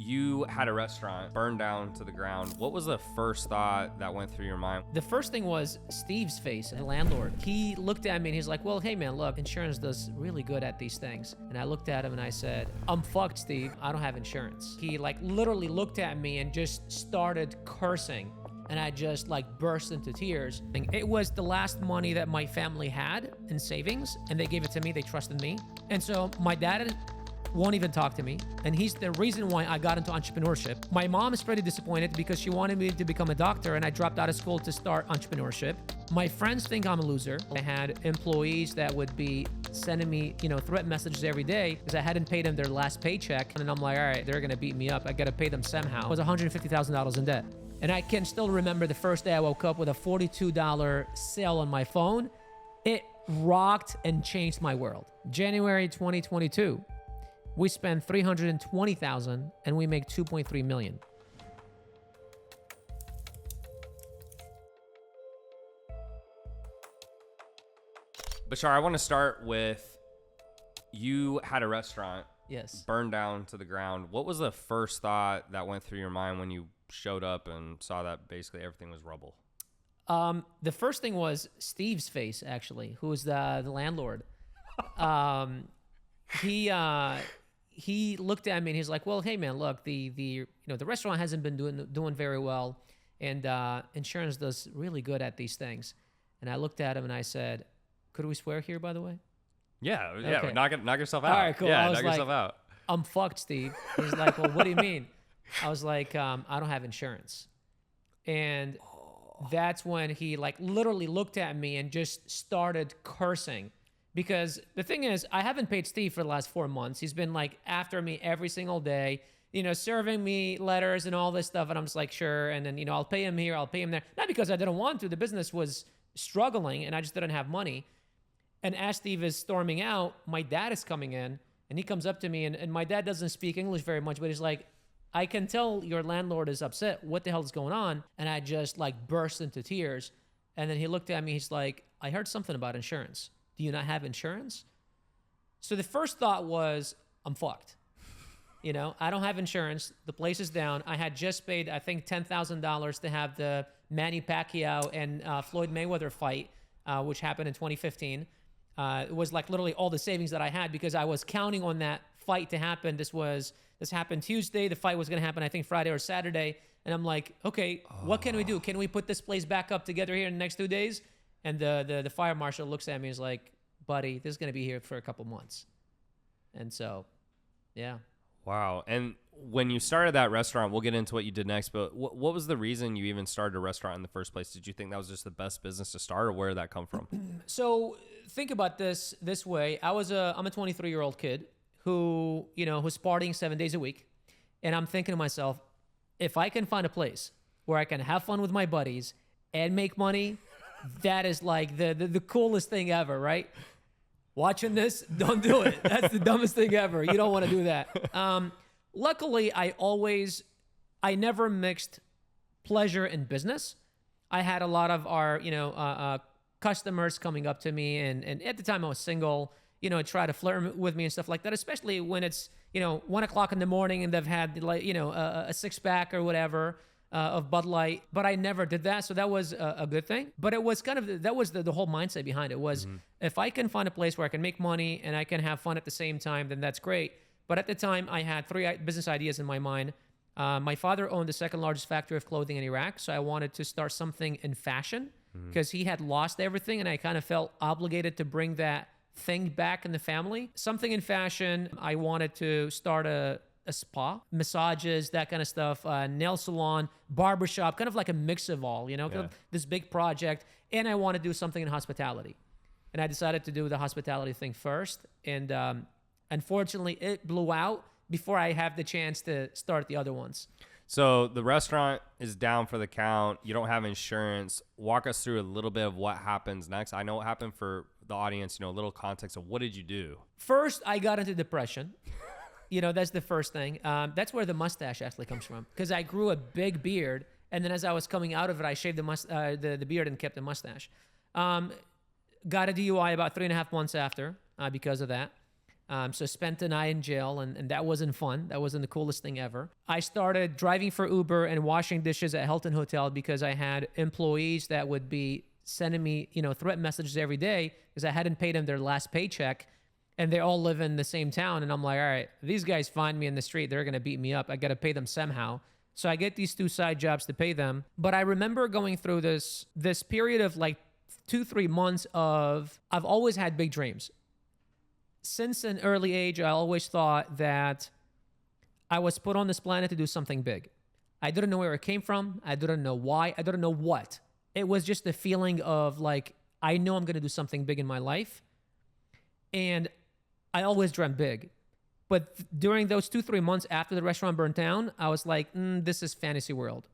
You had a restaurant burned down to the ground. What was the first thought that went through your mind? The first thing was Steve's face, the landlord. He looked at me and he's like, well, hey man, look, insurance does really good at these things. And I looked at him and I said, I'm fucked, Steve. I don't have insurance. He like literally looked at me and just started cursing. And I just like burst into tears. It was the last money that my family had in savings, and they gave it to me. They trusted me. And so my dad won't even talk to me. And he's the reason why I got into entrepreneurship. My mom is pretty disappointed because she wanted me to become a doctor and I dropped out of school to start entrepreneurship. My friends think I'm a loser. I had employees that would be sending me, threat messages every day because I hadn't paid them their last paycheck. And I'm like, all right, they're gonna beat me up. I gotta pay them somehow. I was $150,000 in debt. And I can still remember the first day I woke up with a $42 sale on my phone. It rocked and changed my world. January 2022. We spend $320,000 and we make $2.3 million. Bashar, I want to start with, you had a restaurant Yes. burned down to the ground. What was the first thought that went through your mind when you showed up and saw that basically everything was rubble? The first thing was Steve's face, actually, who was the landlord. He looked at me and he's like, well, hey man, look, the restaurant hasn't been doing very well, and insurance does really good at these things. And I looked at him and I said, could we swear here, by the way? Yeah, Okay. knock yourself out. All right, cool. Yeah, I was knock like, yourself out. I'm fucked, Steve. He's like, well, what do you mean? I was like, I don't have insurance. And that's when he like literally looked at me and just started cursing. Because the thing is, I haven't paid Steve for the last 4 months. He's been like after me every single day, serving me letters and all this stuff. And I'm just like, sure. And then, I'll pay him here, I'll pay him there. Not because I didn't want to. The business was struggling and I just didn't have money. And as Steve is storming out, my dad is coming in and he comes up to me and my dad doesn't speak English very much, but he's like, I can tell your landlord is upset. What the hell is going on? And I just like burst into tears. And then he looked at me. He's like, I heard something about insurance. Do you not have insurance? So the first thought was, I'm fucked. I don't have insurance. The place is down. I had just paid, I think, $10,000 to have the Manny Pacquiao and Floyd Mayweather fight, which happened in 2015. It was like literally all the savings that I had because I was counting on that fight to happen. This happened Tuesday. The fight was going to happen, I think, Friday or Saturday. And I'm like, okay, what can we do? Can we put this place back up together here in the next 2 days? And the fire marshal looks at me and is like, buddy, this is going to be here for a couple months. And so, yeah. Wow. And when you started that restaurant, we'll get into what you did next, but what was the reason you even started a restaurant in the first place? Did you think that was just the best business to start, or where did that come from? So think about this way. I'm a 23-year-old kid who's partying 7 days a week. And I'm thinking to myself, if I can find a place where I can have fun with my buddies and make money, that is like the coolest thing ever, right? Watching this, don't do it. That's the dumbest thing ever. You don't want to do that. Luckily, I never mixed pleasure and business. I had a lot of our, customers coming up to me, and at the time I was single, try to flirt with me and stuff like that, especially when it's, 1 o'clock in the morning and they've had like, a 6-pack or whatever of Bud Light, but I never did that. So that was a good thing. But it was kind of, that was the whole mindset behind it was, if I can find a place where I can make money and I can have fun at the same time, then that's great. But at the time I had 3 business ideas in my mind. My father owned the second largest factory of clothing in Iraq. So I wanted to start something in fashion because he had lost everything. And I kind of felt obligated to bring that thing back in the family. Something in fashion. I wanted to start a spa, massages, that kind of stuff, nail salon, barbershop, kind of like a mix of all, kind of this big project. And I want to do something in hospitality. And I decided to do the hospitality thing first. And unfortunately, it blew out before I have the chance to start the other ones. So the restaurant is down for the count. You don't have insurance. Walk us through a little bit of what happens next. I know what happened for the audience, a little context of what did you do? First, I got into depression. That's the first thing. That's where the mustache actually comes from. Because I grew a big beard, and then as I was coming out of it, I shaved the beard and kept the mustache. Got a DUI about 3.5 months after because of that. So spent a night in jail, and that wasn't fun. That wasn't the coolest thing ever. I started driving for Uber and washing dishes at Hilton Hotel because I had employees that would be sending me, threat messages every day because I hadn't paid them their last paycheck, and they all live in the same town. And I'm like, all right, these guys find me in the street, they're gonna beat me up. I gotta pay them somehow. So I get these 2 side jobs to pay them. But I remember going through this period of like 2-3 months of I've always had big dreams. Since an early age, I always thought that I was put on this planet to do something big. I didn't know where it came from. I didn't know why. I didn't know what. It was just the feeling of like, I know I'm going to do something big in my life. And I always dreamt big. But during those 2-3 months after the restaurant burnt down, I was like, this is fantasy world.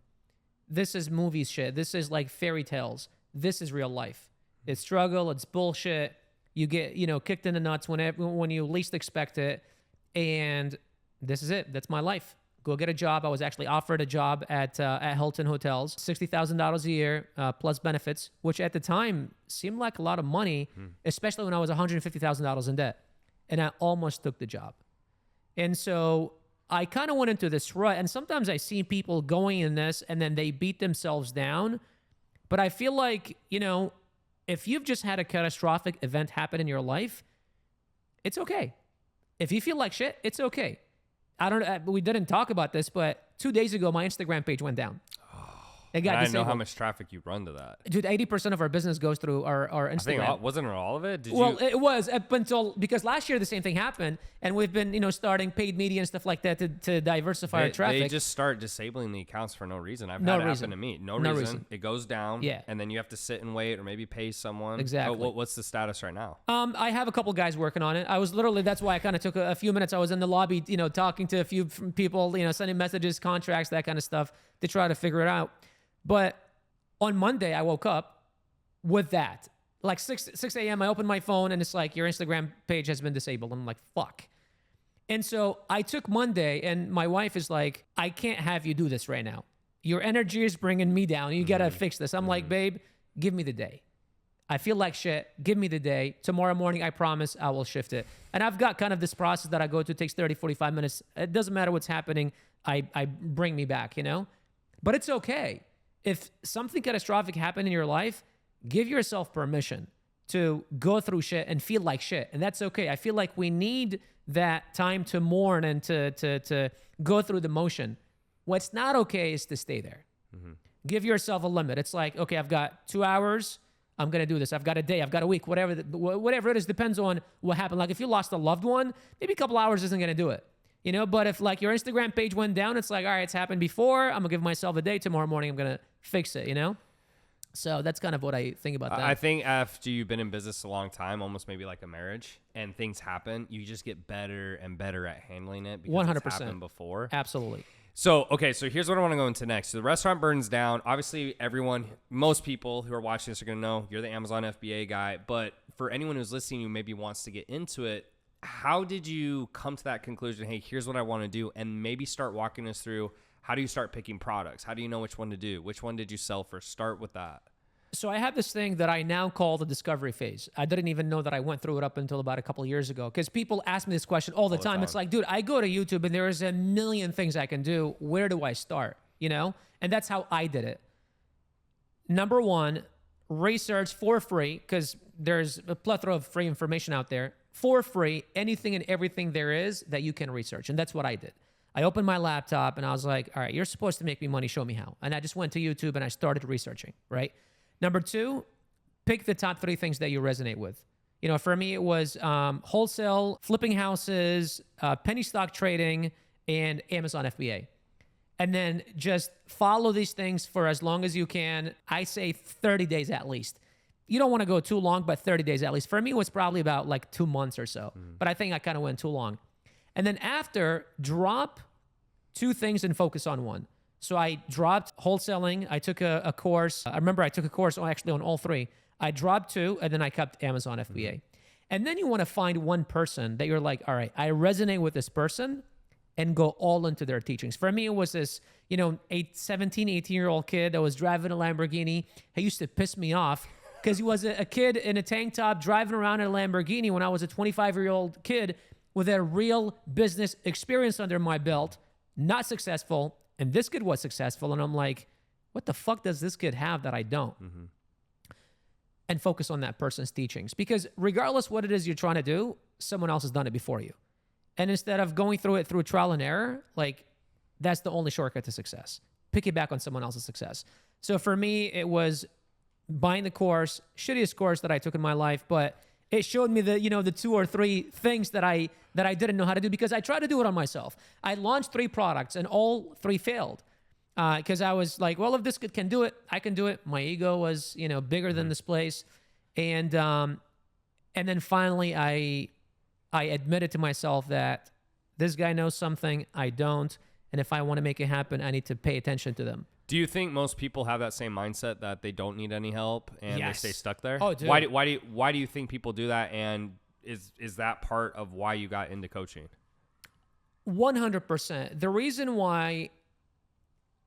This is movie shit. This is like fairy tales. This is real life. It's struggle. It's bullshit. You get, kicked in the nuts when you least expect it. And this is it. That's my life. Go get a job. I was actually offered a job at Hilton Hotels, $60,000 a year plus benefits, which at the time seemed like a lot of money, especially when I was $150,000 in debt. And I almost took the job. And so I kind of went into this rut. And sometimes I see people going in this and then they beat themselves down. But I feel like, if you've just had a catastrophic event happen in your life, it's okay. If you feel like shit, it's okay. We didn't talk about this, but 2 days ago, my Instagram page went down. It got I disabled. know how much traffic you run to that. Dude, 80% of our business goes through our Instagram. I think wasn't it all of it? It was up until, because last year the same thing happened, and we've been, starting paid media and stuff like that to diversify our traffic. They just start disabling the accounts for no reason. I've No had it reason. happen to me. No No reason. reason. It goes down, Yeah. and then you have to sit and wait or maybe pay someone. Exactly. What's the status right now? I have a couple guys working on it. I was literally, that's why I kind of took a few minutes. I was in the lobby, talking to a few people, sending messages, contracts, that kind of stuff to try to figure it out. But on Monday, I woke up with that. Like 6 a.m., I opened my phone and it's like, your Instagram page has been disabled. I'm like, fuck. And so I took Monday, and my wife is like, I can't have you do this right now. Your energy is bringing me down. You got to fix this. I'm like, babe, give me the day. I feel like shit. Give me the day. Tomorrow morning, I promise I will shift it. And I've got kind of this process that I go to. It takes 30, 45 minutes. It doesn't matter what's happening. I bring me back, But it's okay. If something catastrophic happened in your life, give yourself permission to go through shit and feel like shit. And that's okay. I feel like we need that time to mourn and to go through the motion. What's not okay is to stay there. Give yourself a limit. It's like, okay, I've got 2 hours. I'm going to do this. I've got a day. I've got a week. Whatever it is, depends on what happened. Like if you lost a loved one, maybe a couple hours isn't going to do it. But if like your Instagram page went down, it's like, all right, it's happened before. I'm gonna give myself a day. Tomorrow morning, I'm gonna fix it, So that's kind of what I think about that. I think after you've been in business a long time, almost maybe like a marriage, and things happen, you just get better and better at handling it because 100%. it's happened before. Absolutely. So here's what I want to go into next. So the restaurant burns down. Obviously, most people who are watching this are going to know you're the Amazon FBA guy. But for anyone who's listening who maybe wants to get into it, how did you come to that conclusion? Hey, here's what I want to do. And maybe start walking us through, how do you start picking products? How do you know which one to do? Which one did you sell first? Start with that. So I have this thing that I now call the discovery phase. I didn't even know that I went through it up until about a couple of years ago, because people ask me this question all the time. It's like, dude, I go to YouTube and there's a million things I can do. Where do I start? And that's how I did it. Number one, research for free, because there's a plethora of free information out there. For free, anything and everything there is that you can research. And that's what I did. I opened my laptop and I was like, all right, you're supposed to make me money. Show me how. And I just went to YouTube and I started researching, right? Number two, pick the top 3 things that you resonate with. For me, it was wholesale, flipping houses, penny stock trading, and Amazon FBA. And then just follow these things for as long as you can. I say 30 days at least. You don't want to go too long, but 30 days at least. For me, it was probably about like 2 months or so. But I think I kind of went too long. And then after, drop 2 things and focus on one. So I dropped wholesaling. I took a course. I remember I took a course actually on all 3. I dropped 2, and then I kept Amazon FBA. And then you want to find one person that you're like, all right, I resonate with this person, and go all into their teachings. For me, it was this, 17, 18-year-old kid that was driving a Lamborghini. He used to piss me off, because he was a kid in a tank top driving around in a Lamborghini when I was a 25-year-old kid with a real business experience under my belt, not successful, and this kid was successful. And I'm like, what the fuck does this kid have that I don't? Mm-hmm. And focus on that person's teachings. Because regardless what it is you're trying to do, someone else has done it before you. And instead of going through it through trial and error, like that's the only shortcut to success. Piggyback on someone else's success. So for me, it was buying the course, shittiest course that I took in my life, but it showed me the, the 2 or 3 things that I didn't know how to do, because I tried to do it on myself. I launched 3 products and all 3 failed. Because I was like, well, if this kid can do it, I can do it. My ego was, bigger than this place. And then finally I admitted to myself that this guy knows something I don't. And if I want to make it happen, I need to pay attention to them. Do you think most people have that same mindset that they don't need any help and Yes. they stay stuck there? Oh, dude. Why do you think people do that? And is that part of why you got into coaching? 100%. The reason why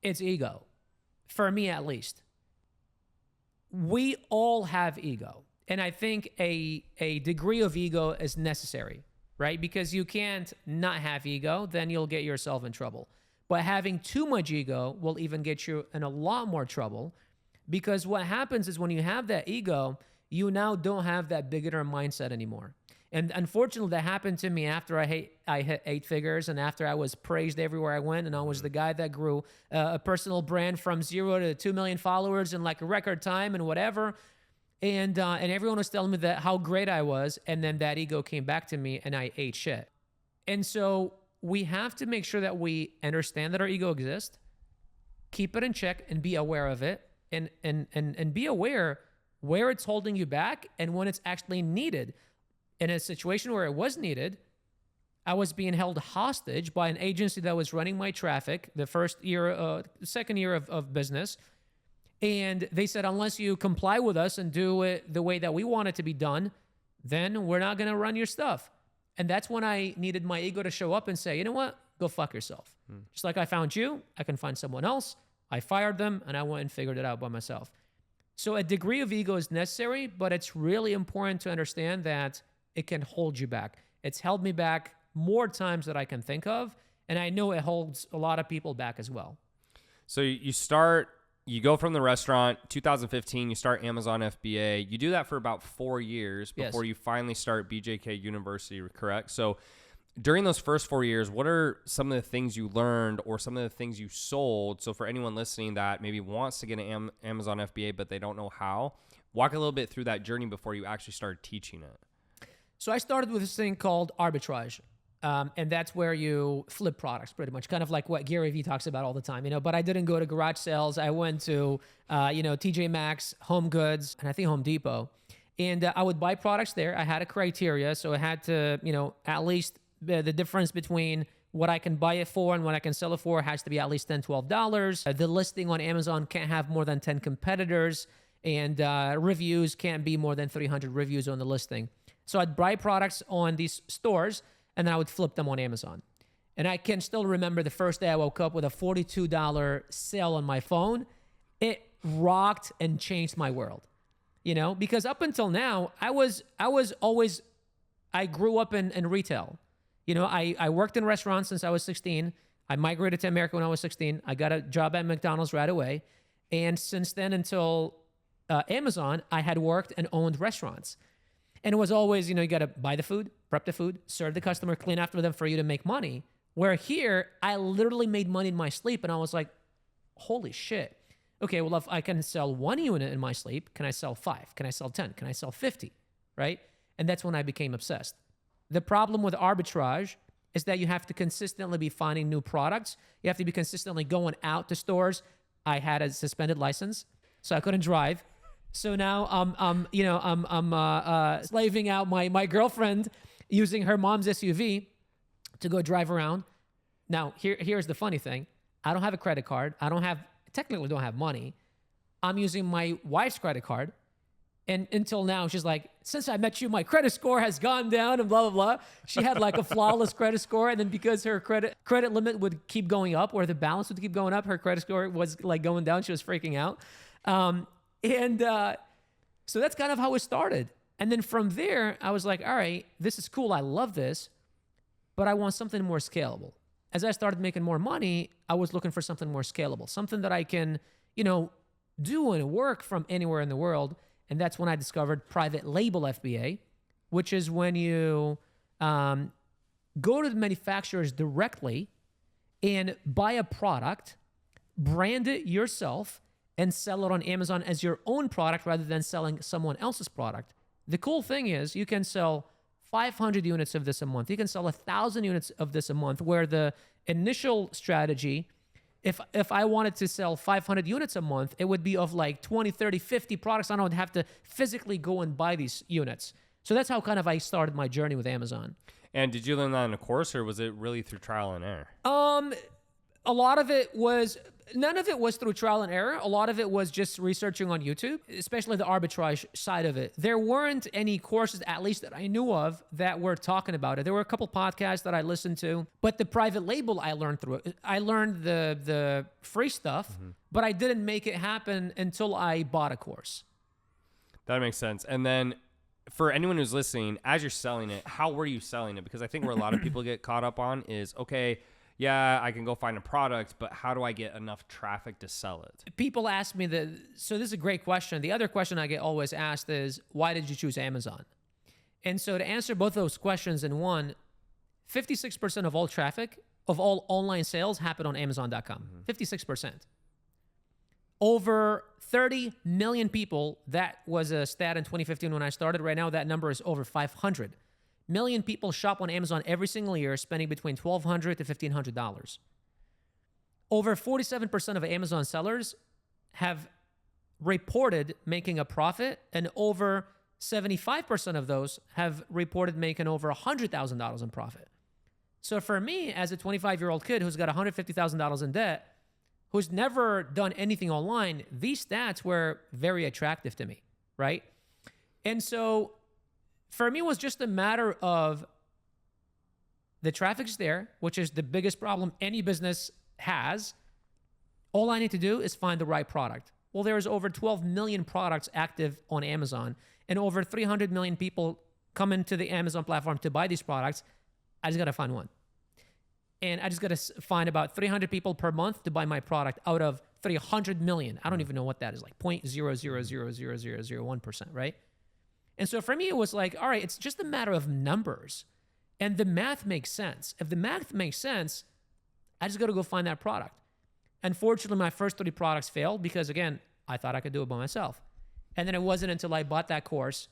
it's ego, for me at least. We all have ego. And I think a degree of ego is necessary, right? Because you can't not have ego, then you'll get yourself in trouble. But having too much ego will even get you in a lot more trouble, because what happens is when you have that ego, you now don't have that beginner mindset anymore. And unfortunately, that happened to me after I hit 8 figures, and after I was praised everywhere I went, and I was the guy that grew a personal brand from 0 to 2 million followers in like a record time and whatever. And everyone was telling me that how great I was, and then that ego came back to me, and I ate shit. And so we have to make sure that we understand that our ego exists, keep it in check, and be aware of it, and be aware where it's holding you back and when it's actually needed. In a situation where it was needed, I was being held hostage by an agency that was running my traffic the second year of business. And they said, unless you comply with us and do it the way that we want it to be done, then we're not going to run your stuff. And that's when I needed my ego to show up and say, you know what? Go fuck yourself. Just like I found you, I can find someone else. I fired them and I went and figured it out by myself. So a degree of ego is necessary, but it's really important to understand that it can hold you back. It's held me back more times than I can think of. And I know it holds a lot of people back as well. So you go from the restaurant, 2015, you start Amazon FBA. You do that for about 4 years before you finally start BJK University, correct? So during those first 4 years, what are some of the things you learned or some of the things you sold? So for anyone listening that maybe wants to get an Amazon FBA, but they don't know how, walk a little bit through that journey before you actually started teaching it. So I started with this thing called arbitrage. And that's where you flip products pretty much, kind of like what Gary Vee talks about all the time, but I didn't go to garage sales. I went to, TJ Maxx, Home Goods, and I think Home Depot. And I would buy products there. I had a criteria. So I had to, at least the difference between what I can buy it for and what I can sell it for has to be at least $10, $12. The listing on Amazon can't have more than 10 competitors, and reviews can't be more than 300 reviews on the listing. So I'd buy products on these stores, and then I would flip them on Amazon. And I can still remember the first day I woke up with a $42 sale on my phone. It rocked and changed my world, because up until now, I grew up in retail. I worked in restaurants since I was 16. I migrated to America when I was 16. I got a job at McDonald's right away. And since then until Amazon, I had worked and owned restaurants. And it was always, you got to buy the food, prep the food, serve the customer, clean after them for you to make money. Where here, I literally made money in my sleep, and I was like, holy shit. Okay, well, if I can sell 1 unit in my sleep, can I sell 5? Can I sell 10? Can I sell 50? Right? And that's when I became obsessed. The problem with arbitrage is that you have to consistently be finding new products. You have to be consistently going out to stores. I had a suspended license, so I couldn't drive. So now I'm slaving out my girlfriend using her mom's SUV to go drive around. Now, here's the funny thing. I don't have a credit card. Technically don't have money. I'm using my wife's credit card. And until now, she's like, since I met you, my credit score has gone down and blah, blah, blah. She had like a flawless credit score. And then because her credit limit would keep going up, or the balance would keep going up, her credit score was like going down. She was freaking out. So that's kind of how it started. And then from there, I was like, all right, this is cool. I love this. but I want something more scalable. As I started making more money, I was looking for something more scalable, something that I can, do and work from anywhere in the world. And that's when I discovered private label FBA, which is when you go to the manufacturers directly and buy a product, brand it yourself, and sell it on Amazon as your own product rather than selling someone else's product. The cool thing is you can sell 500 units of this a month. You can sell 1,000 units of this a month, where the initial strategy, if I wanted to sell 500 units a month, it would be of like 20, 30, 50 products. I don't have to physically go and buy these units. So that's how kind of I started my journey with Amazon. And did you learn that in a course, or was it really through trial and error? A lot of it was, none of it was through trial and error. A lot of it was just researching on YouTube, especially the arbitrage side of it. There weren't any courses, at least that I knew of, that were talking about it. There were a couple podcasts that I listened to, but the private label I learned through it. I learned the free stuff, but I didn't make it happen until I bought a course. That makes sense. And then for anyone who's listening, as you're selling it, how were you selling it? Because I think where a lot of people get caught up on is, okay, yeah, I can go find a product, but how do I get enough traffic to sell it? People ask me that. So this is a great question. The other question I get always asked is, why did you choose Amazon? And so to answer both those questions in one, 56% of all traffic, of all online sales happen on Amazon.com. 56%. Over 30 million people, that was a stat in 2015 when I started. Right now, that number is over 500 million people shop on Amazon every single year, spending between $1,200 to $1,500. Over 47% of Amazon sellers have reported making a profit, and over 75% of those have reported making over $100,000 in profit. So for me, as a 25-year-old kid who's got $150,000 in debt, who's never done anything online, these stats were very attractive to me, right? And so for me, it was just a matter of the traffic's there, which is the biggest problem any business has. All I need to do is find the right product. Well, there's over 12 million products active on Amazon, and over 300 million people come into the Amazon platform to buy these products. I just got to find one. And I just got to find about 300 people per month to buy my product out of 300 million. I don't even know what that is, like 0.0000001%, right? And so for me, it was like, all right, it's just a matter of numbers. And the math makes sense. If the math makes sense, I just got to go find that product. Unfortunately, my first 3 products failed because, again, I thought I could do it by myself. And then it wasn't until I bought that course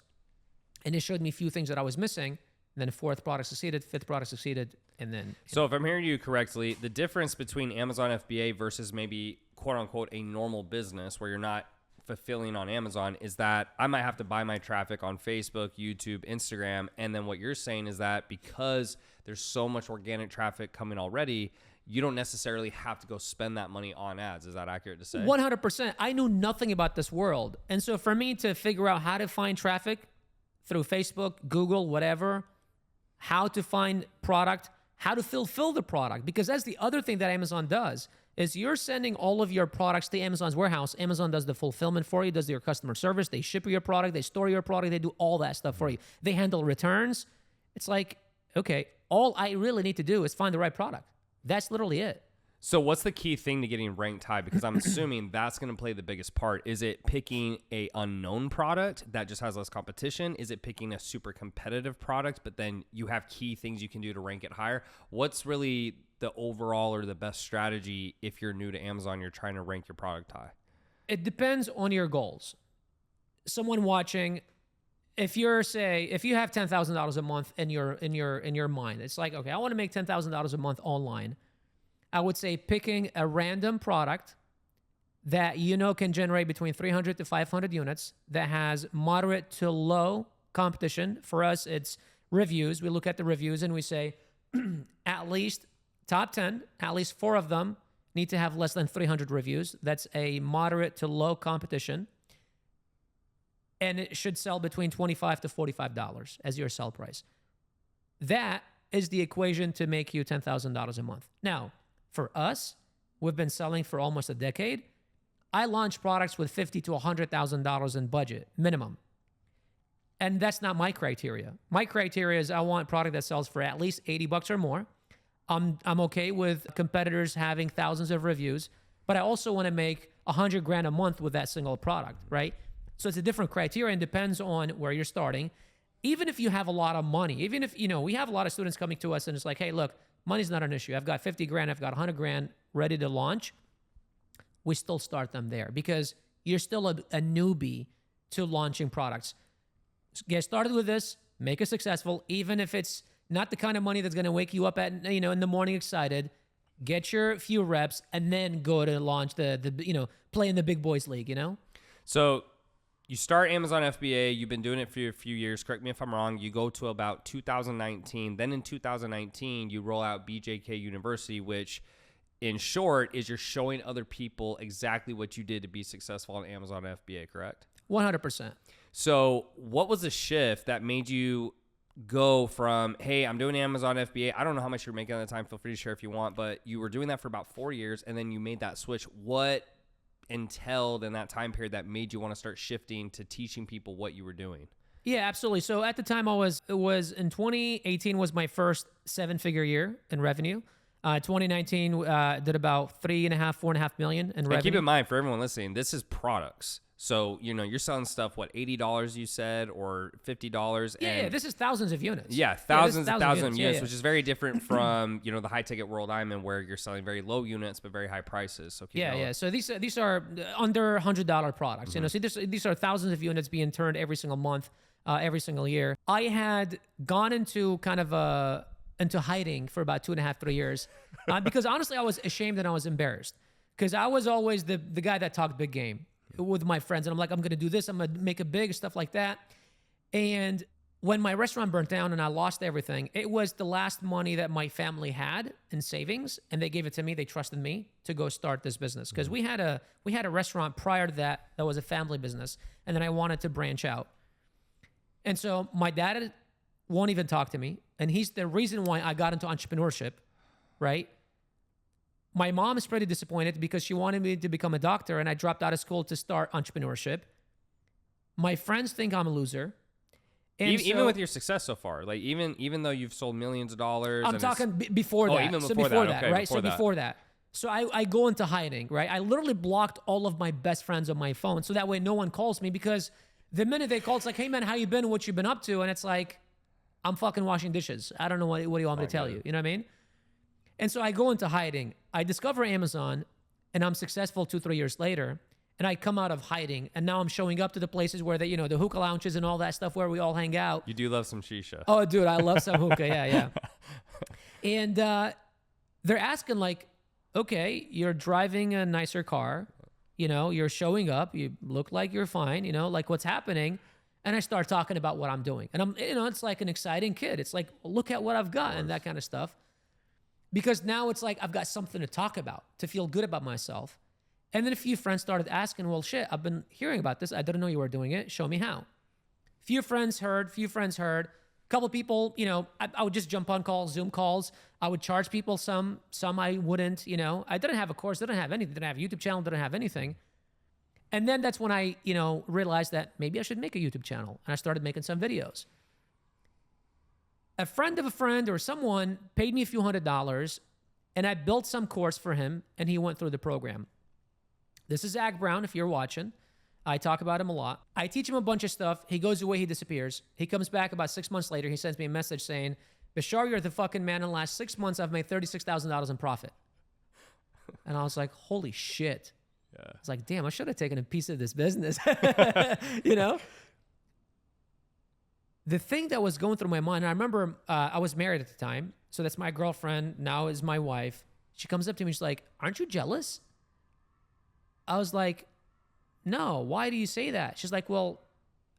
and it showed me a few things that I was missing. And then the 4th product succeeded, 5th product succeeded, and then... So if I'm hearing you correctly, the difference between Amazon FBA versus maybe, quote unquote, a normal business where you're not fulfilling on Amazon is that I might have to buy my traffic on Facebook, YouTube, Instagram. And then what you're saying is that because there's so much organic traffic coming already, you don't necessarily have to go spend that money on ads. Is that accurate to say? 100%. I knew nothing about this world. And so for me to figure out how to find traffic through Facebook, Google, whatever, how to find product, how to fulfill the product, because that's the other thing that Amazon does. Is you're sending all of your products to Amazon's warehouse. Amazon does the fulfillment for you, does your customer service. They ship your product. They store your product. They do all that stuff for you. They handle returns. It's like, okay, all I really need to do is find the right product. That's literally it. So what's the key thing to getting ranked high? Because I'm assuming that's going to play the biggest part. Is it picking a unknown product that just has less competition? Is it picking a super competitive product, but then you have key things you can do to rank it higher? What's really the overall or the best strategy if you're new to Amazon, you're trying to rank your product high? It depends on your goals. Someone watching, if you have $10,000 a month in your mind, it's like, okay, I want to make $10,000 a month online. I would say picking a random product that can generate between 300 to 500 units, that has moderate to low competition. For us, it's reviews. We look at the reviews and we say at least top 10, at least 4 of them need to have less than 300 reviews. That's a moderate to low competition. And it should sell between $25 to $45 as your sell price. That is the equation to make you $10,000 a month. Now, for us, we've been selling for almost a decade. I launch products with $50,000 to $100,000 in budget, minimum. And that's not my criteria. My criteria is I want a product that sells for at least $80 or more. I'm okay with competitors having thousands of reviews, but I also want to make $100,000 a month with that single product, right? So it's a different criteria and depends on where you're starting. Even if you have a lot of money, even if, we have a lot of students coming to us and it's like, hey, look, money's not an issue. I've got $50,000, I've got $100,000 ready to launch. We still start them there because you're still a newbie to launching products. Get started with this, make it successful, even if it's not the kind of money that's going to wake you up at, in the morning excited. Get your few reps and then go to launch play in the big boys league, So you start Amazon FBA. You've been doing it for a few years. Correct me if I'm wrong. You go to about 2019. Then in 2019, you roll out BJK University, which in short is you're showing other people exactly what you did to be successful on Amazon FBA, correct? 100%. So what was the shift that made you go from, hey, I'm doing Amazon FBA. I don't know how much you're making at the time. Feel free to share if you want, but you were doing that for about 4 years and then you made that switch. What entailed in that time period that made you want to start shifting to teaching people what you were doing? Yeah, absolutely. So at the time it was in 2018 was my first 7-figure year in revenue. 2019 did about 4.5 million in revenue. And keep in mind for everyone listening, this is products. So, you're selling stuff, what, $80 you said, or $50? Yeah, this is thousands of units. Yeah, thousands of units, yeah. which is very different from, the high ticket world I'm in where you're selling very low units, but very high prices. So keep going. So these are under $100 products. Mm-hmm. So these are thousands of units being turned every single month, every single year. I had gone into kind of into hiding for about 2.5, 3 years because honestly, I was ashamed and I was embarrassed because I was always the guy that talked big game with my friends. And I'm like, I'm going to do this. I'm going to make it big, stuff like that. And when my restaurant burnt down and I lost everything, it was the last money that my family had in savings. And they gave it to me. They trusted me to go start this business. Because we had a restaurant prior to that was a family business. And then I wanted to branch out. And so my dad won't even talk to me. And he's the reason why I got into entrepreneurship, right? My mom is pretty disappointed because she wanted me to become a doctor and I dropped out of school to start entrepreneurship. My friends think I'm a loser. And even with your success so far, like even though you've sold millions of dollars. I'm talking before that. Even before that, that, okay, right? Before that. So I go into hiding, right? I literally blocked all of my best friends on my phone so that way no one calls me because the minute they call, it's like, hey man, how you been? What you been up to? And it's like, I'm fucking washing dishes. I don't know what do you want me to tell you? You know what I mean? And so I go into hiding. I discover Amazon and I'm successful 2-3 years later. And I come out of hiding and now I'm showing up to the places where the hookah lounges and all that stuff where we all hang out. You do love some shisha. Oh, dude, I love some hookah. Yeah. And they're asking like, okay, you're driving a nicer car. You're showing up. You look like you're fine. Like what's happening? And I start talking about what I'm doing. And I'm, it's like an exciting kid. It's like, look at what I've got and that kind of stuff. Because now it's like I've got something to talk about, to feel good about myself. And then a few friends started asking, well, shit, I've been hearing about this. I didn't know you were doing it. Show me how. Few friends heard. A couple people, I would just jump on calls, Zoom calls. I would charge people some I wouldn't, I didn't have a course, didn't have anything, didn't have a YouTube channel, didn't have anything. And then that's when I, realized that maybe I should make a YouTube channel. And I started making some videos. A friend of a friend or someone paid me a few $100s and I built some course for him and he went through the program. This is Zach Brown, if you're watching. I talk about him a lot. I teach him a bunch of stuff. He goes away, he disappears. He comes back about 6 months later. He sends me a message saying, Bashar, you're the fucking man. In the last 6 months, I've made $36,000 in profit. And I was like, holy shit. Yeah. I was like, damn, I should have taken a piece of this business. The thing that was going through my mind, and I remember I was married at the time. So that's my girlfriend, now is my wife. She comes up to me, she's like, aren't you jealous? I was like, no, why do you say that? She's like, well,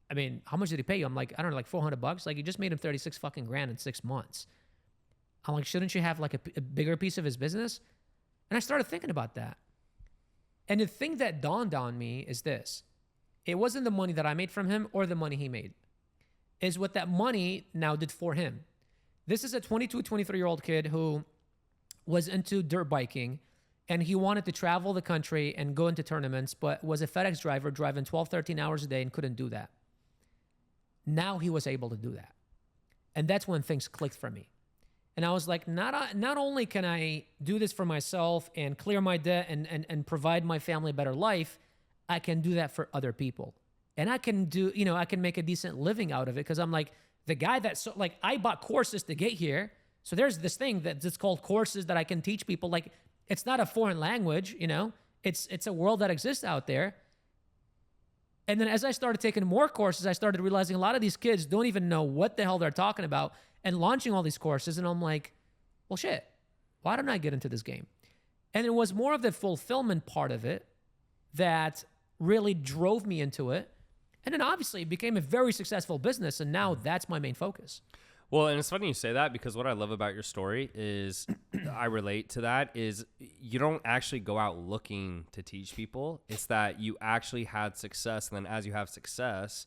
I mean, how much did he pay you? I'm like, I don't know, like $400. Like, you just made him 36 fucking grand in 6 months. I'm like, shouldn't you have like a bigger piece of his business? And I started thinking about that. And the thing that dawned on me is this. It wasn't the money that I made from him or the money he made. Is what that money now did for him. This is a 22, 23-year-old kid who was into dirt biking and he wanted to travel the country and go into tournaments, but was a FedEx driver driving 12, 13 hours a day and couldn't do that. Now he was able to do that. And that's when things clicked for me. And I was like, not only can I do this for myself and clear my debt and provide my family a better life, I can do that for other people. And I can do, I can make a decent living out of it, because I'm like, the guy I bought courses to get here. So there's this thing that's called courses that I can teach people. Like, it's not a foreign language, it's a world that exists out there. And then as I started taking more courses, I started realizing a lot of these kids don't even know what the hell they're talking about, and launching all these courses. And I'm like, well, shit, why don't I get into this game? And it was more of the fulfillment part of it that really drove me into it. And then obviously it became a very successful business. And now that's my main focus. Well, and it's funny you say that, because what I love about your story is I relate to that, is you don't actually go out looking to teach people. It's that you actually had success. And then as you have success,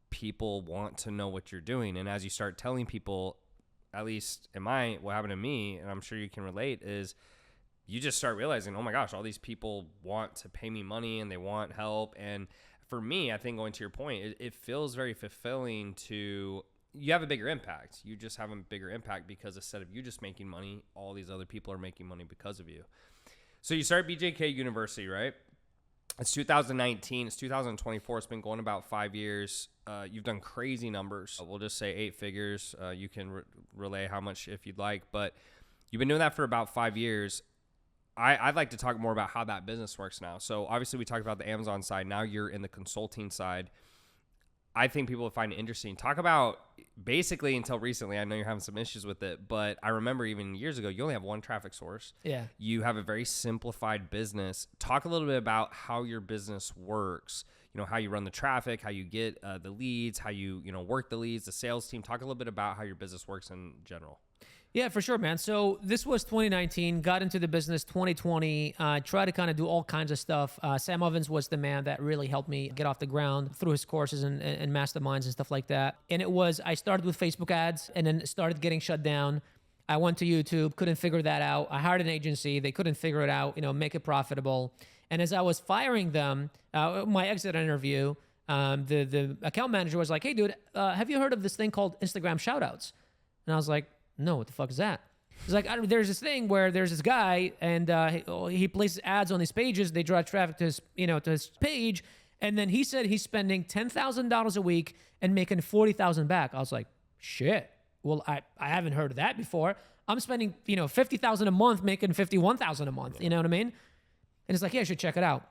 people want to know what you're doing. And as you start telling people, at least what happened to me, and I'm sure you can relate, is you just start realizing, oh my gosh, all these people want to pay me money and they want help. And for me, I think, going to your point, it feels very fulfilling to... You have a bigger impact. You just have a bigger impact because instead of you just making money, all these other people are making money because of you. So you start BJK University, right? It's 2019. It's 2024. It's been going about 5 years. You've done crazy numbers. We'll just say 8 figures. You can relay how much if you'd like, but you've been doing that for about 5 years. I'd like to talk more about how that business works now. So obviously we talked about the Amazon side. Now you're in the consulting side. I think people would find it interesting. Talk about, basically, until recently, I know you're having some issues with it, but I remember even years ago, you only have one traffic source. Yeah. You have a very simplified business. Talk a little bit about how your business works, how you run the traffic, how you get the leads, how you, work the leads, the sales team. Talk a little bit about how your business works in general. Yeah, for sure, man. So this was 2019, got into the business 2020, tried to kind of do all kinds of stuff. Sam Ovens was the man that really helped me get off the ground through his courses and masterminds and stuff like that. And I started with Facebook ads and then started getting shut down. I went to YouTube, couldn't figure that out. I hired an agency. They couldn't figure it out, make it profitable. And as I was firing them, my exit interview, the account manager was like, hey, dude, have you heard of this thing called Instagram shoutouts? And I was like, no, what the fuck is that? He's like, there's this thing where there's this guy and he places ads on his pages. They drive traffic to his page. And then he said he's spending $10,000 a week and making $40,000 back. I was like, shit. Well, I haven't heard of that before. I'm spending, $50,000 a month, making $51,000 a month. You know what I mean? And it's like, yeah, you should check it out.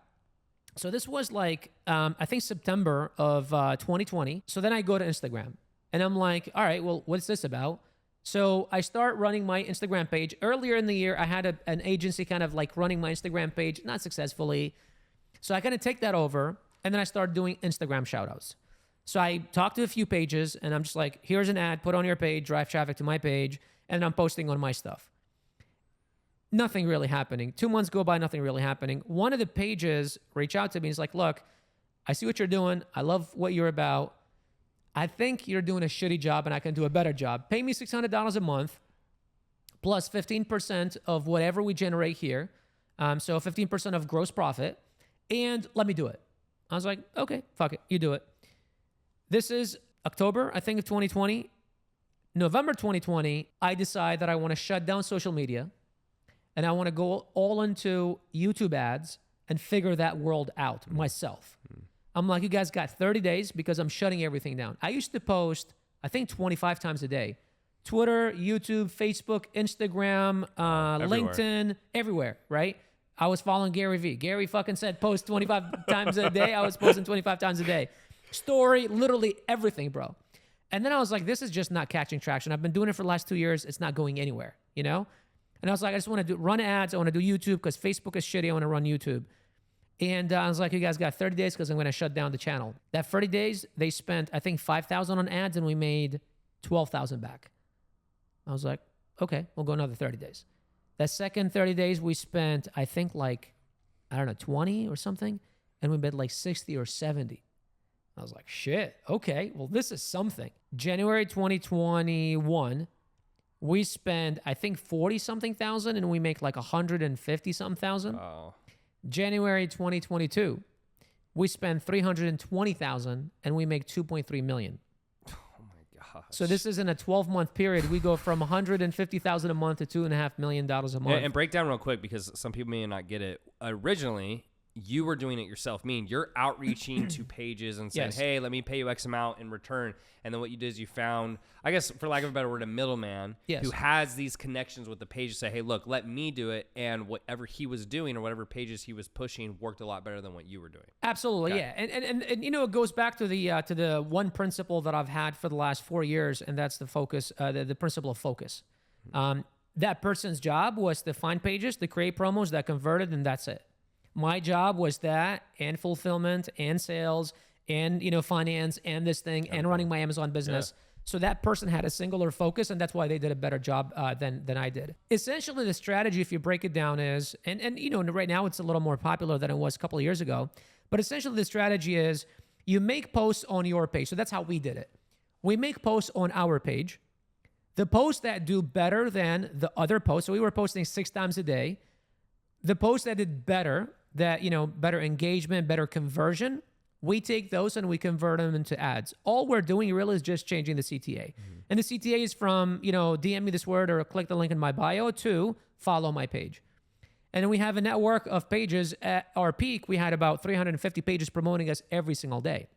So this was like, I think September of 2020. So then I go to Instagram and I'm like, all right, well, what's this about? So I start running my Instagram page. Earlier in the year, I had an agency kind of like running my Instagram page, not successfully. So I kind of take that over, and then I start doing Instagram shoutouts. So I talk to a few pages, and I'm just like, here's an ad, put on your page, drive traffic to my page, and I'm posting on my stuff. Nothing really happening. 2 months go by, nothing really happening. One of the pages reached out to me and is like, look, I see what you're doing. I love what you're about. I think you're doing a shitty job and I can do a better job. Pay me $600 a month plus 15% of whatever we generate here. So 15% of gross profit, and let me do it. I was like, okay, fuck it. You do it. This is October, I think, of 2020. November 2020, I decide that I want to shut down social media and I want to go all into YouTube ads and figure that world out myself. I'm like, you guys got 30 days because I'm shutting everything down. I used to post, I think, 25 times a day. Twitter, YouTube, Facebook, Instagram, LinkedIn, everywhere, right? I was following Gary Vee. Gary fucking said post 25 times a day. I was posting 25 times a day. Story, literally everything, bro. And then I was like, this is just not catching traction. I've been doing it for the last 2 years. It's not going anywhere, And I was like, I just want to run ads. I want to do YouTube because Facebook is shitty. I want to run YouTube. And I was like, you guys got 30 days because I'm going to shut down the channel. That 30 days, they spent, I think, $5,000 on ads and we made $12,000 back. I was like, okay, we'll go another 30 days. That second 30 days, we spent, I think, 20 or something. And we made like 60 or 70. I was like, shit, okay, well, this is something. January 2021, we spend, I think, 40-something thousand and we make like 150-something thousand. Oh. January 2022, we spend $320,000 and we make $2.3 million. So this is in a 12-month period. We go from 150,000 a month to $2.5 million a month. And break down real quick because some people may not get it. Originally, you were doing it yourself, meaning you're outreaching to pages and saying, hey, let me pay you X amount in return. And then what you did is you found, I guess, for lack of a better word, a middleman who has these connections with the page to say, hey, look, let me do it. And whatever he was doing or whatever pages he was pushing worked a lot better than what you were doing. Absolutely, yeah. And you know, it goes back to the one principle that I've had for the last 4 years, and that's the focus, the principle of focus. That person's job was to find pages, to create promos that converted, and that's it. My job was that, and fulfillment, and sales, and finance, and this thing, and running my Amazon business. Yeah. So that person had a singular focus, and that's why they did a better job than I did. Essentially, the strategy, if you break it down, is, and right now it's a little more popular than it was a couple of years ago, but essentially the strategy is you make posts on your page. So that's how we did it. We make posts on our page. The posts that do better than the other posts, so we were posting 6 times a day. The posts that did better, that, better engagement, better conversion, we take those and we convert them into ads. All we're doing really is just changing the CTA. And the CTA is from, DM me this word or click the link in my bio to follow my page. And then we have a network of pages. At our peak, we had about 350 pages promoting us every single day.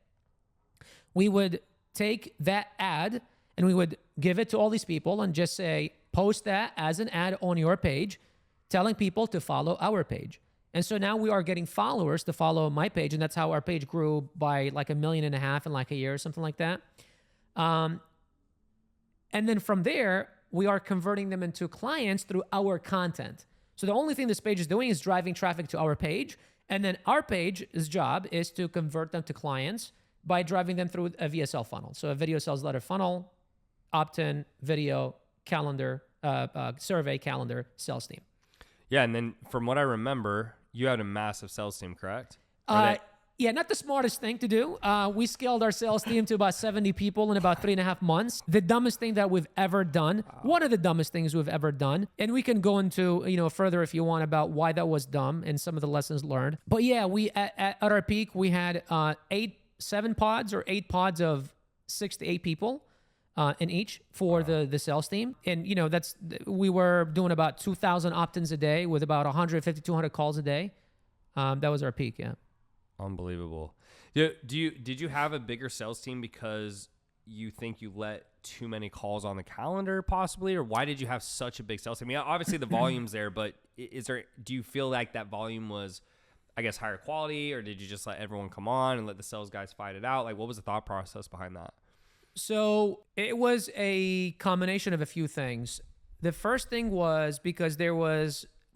We would take that ad and we would give it to all these people and just say, post that as an ad on your page, telling people to follow our page. And so now we are getting followers to follow my page, and that's how our page grew by like 1.5 million in like a year or something like that. And then from there, we are converting them into clients through our content. So the only thing this page is doing is driving traffic to our page, and then our page's job is to convert them to clients by driving them through a VSL funnel. So a video sales letter funnel, opt-in, video, calendar, survey, calendar, sales team. Yeah, and then from what I remember, you had a massive sales team, correct? Yeah, not the smartest thing to do. We scaled our sales team to about 70 people in about 3.5 months. The dumbest thing that we've ever done. Wow. One of the dumbest things we've ever done. And we can go into, further if you want about why that was dumb and some of the lessons learned. But yeah, we at our peak, we had 8 pods of 6 to 8 people. In each for the sales team. And, we were doing about 2,000 opt-ins a day with about 150, 200 calls a day. That was our peak, yeah. Unbelievable. Did you have a bigger sales team because you think you let too many calls on the calendar possibly? Or why did you have such a big sales team? I mean, obviously the volume's there, but do you feel like that volume was, I guess, higher quality, or did you just let everyone come on and let the sales guys fight it out? Like, what was the thought process behind that? So it was a combination of a few things. The first thing was because